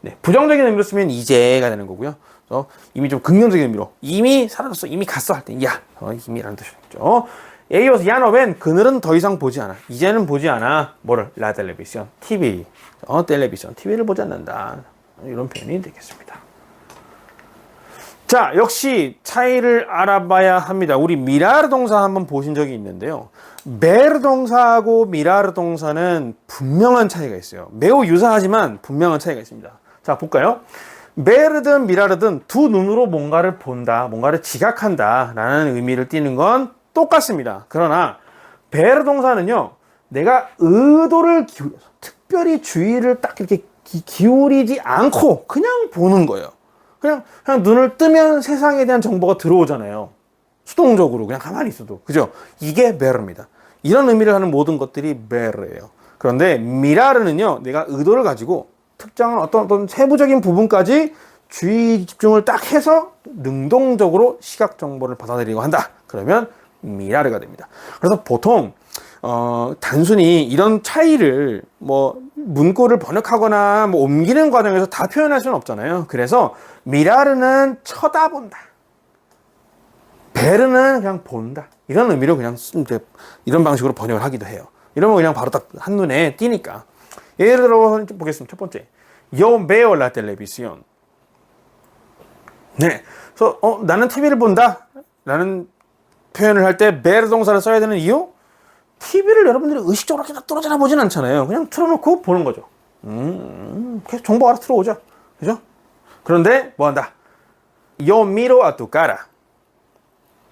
네, 부정적인 의미로 쓰면 이제가 되는 거고요. 그래서 이미 좀 긍정적인 의미로 이미 사라졌어, 이미 갔어 할 때 야, 이미라는 뜻이죠. Ellos ya no ven. 그들은 더 이상 보지 않아. 이제는 보지 않아. 뭐를? La televisión. TV. 텔레비전. TV를 보지 않는다. 이런 표현이 되겠습니다. 자, 역시 차이를 알아봐야 합니다. 우리 미라르 동사 한번 보신 적이 있는데요. 베르 동사하고 미라르 동사는 분명한 차이가 있어요. 매우 유사하지만 분명한 차이가 있습니다. 자, 볼까요? 베르든 미라르든 두 눈으로 뭔가를 본다, 뭔가를 지각한다 라는 의미를 띠는 건 똑같습니다. 그러나 베르 동사는요, 내가 의도를 기울여서 특별히 주의를 딱 이렇게 기울이지 않고 그냥 보는 거예요. 그냥 눈을 뜨면 세상에 대한 정보가 들어오잖아요. 수동적으로 그냥 가만히 있어도. 그죠? 이게 베르입니다. 이런 의미를 하는 모든 것들이 베르예요. 그런데 미라르는요, 내가 의도를 가지고 특정한 어떤 세부적인 부분까지 주의 집중을 딱 해서 능동적으로 시각 정보를 받아들이고 한다. 그러면 미라르가 됩니다. 그래서 보통 단순히 이런 차이를 뭐 문구를 번역하거나 뭐 옮기는 과정에서 다 표현할 수는 없잖아요. 그래서 미라르는 쳐다본다, 베르는 그냥 본다, 이런 의미로 그냥 이제 이런 방식으로 번역을 하기도 해요. 이러면 그냥 바로 딱 한눈에 띄니까. 예를 들어 보겠습니다. 첫 번째, Yo veo la televisión. 네, 그래서 나는 TV를 본다 라는 표현을 할 때 베르 동사를 써야 되는 이유? TV를 여러분들이 의식적으로 이렇게 떨어져 보진 않잖아요. 그냥 틀어놓고 보는 거죠. 계속 정보 알아 들어오죠. 그죠? 그런데 뭐 한다? Yo miro a tu cara.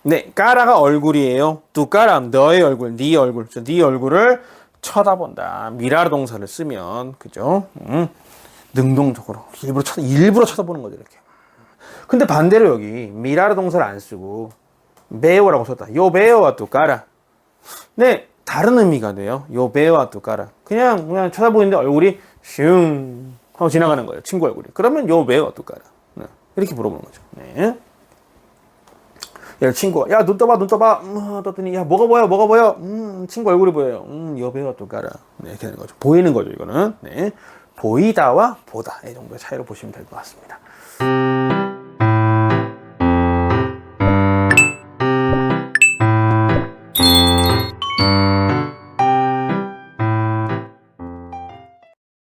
네, 까라가 얼굴이에요. tu cara, 너의 얼굴, 네 얼굴. 네 얼굴을 쳐다본다. 미라르 동사를 쓰면, 그죠? 능동적으로 일부러 쳐다보는 거죠, 이렇게. 근데 반대로 여기 미라르 동사를 안 쓰고 veo라고 썼다. Yo veo a tu cara. 네, 다른 의미가 돼요. Yo veo a tu cara. 그냥 쳐다보는데 얼굴이 슝 하고 지나가는 거예요. 친구 얼굴이. 그러면 Yo veo a tu cara. 네, 이렇게 물어보는 거죠. 네. 친구가 야, 눈 떠봐. 떴더니 야, 뭐가 보여? 친구 얼굴이 보여요. Yo veo a tu cara. 네, 이렇게 되는 거죠. 보이는 거죠, 이거는. 네. 보이다와 보다. 이 정도의 차이로 보시면 될 것 같습니다.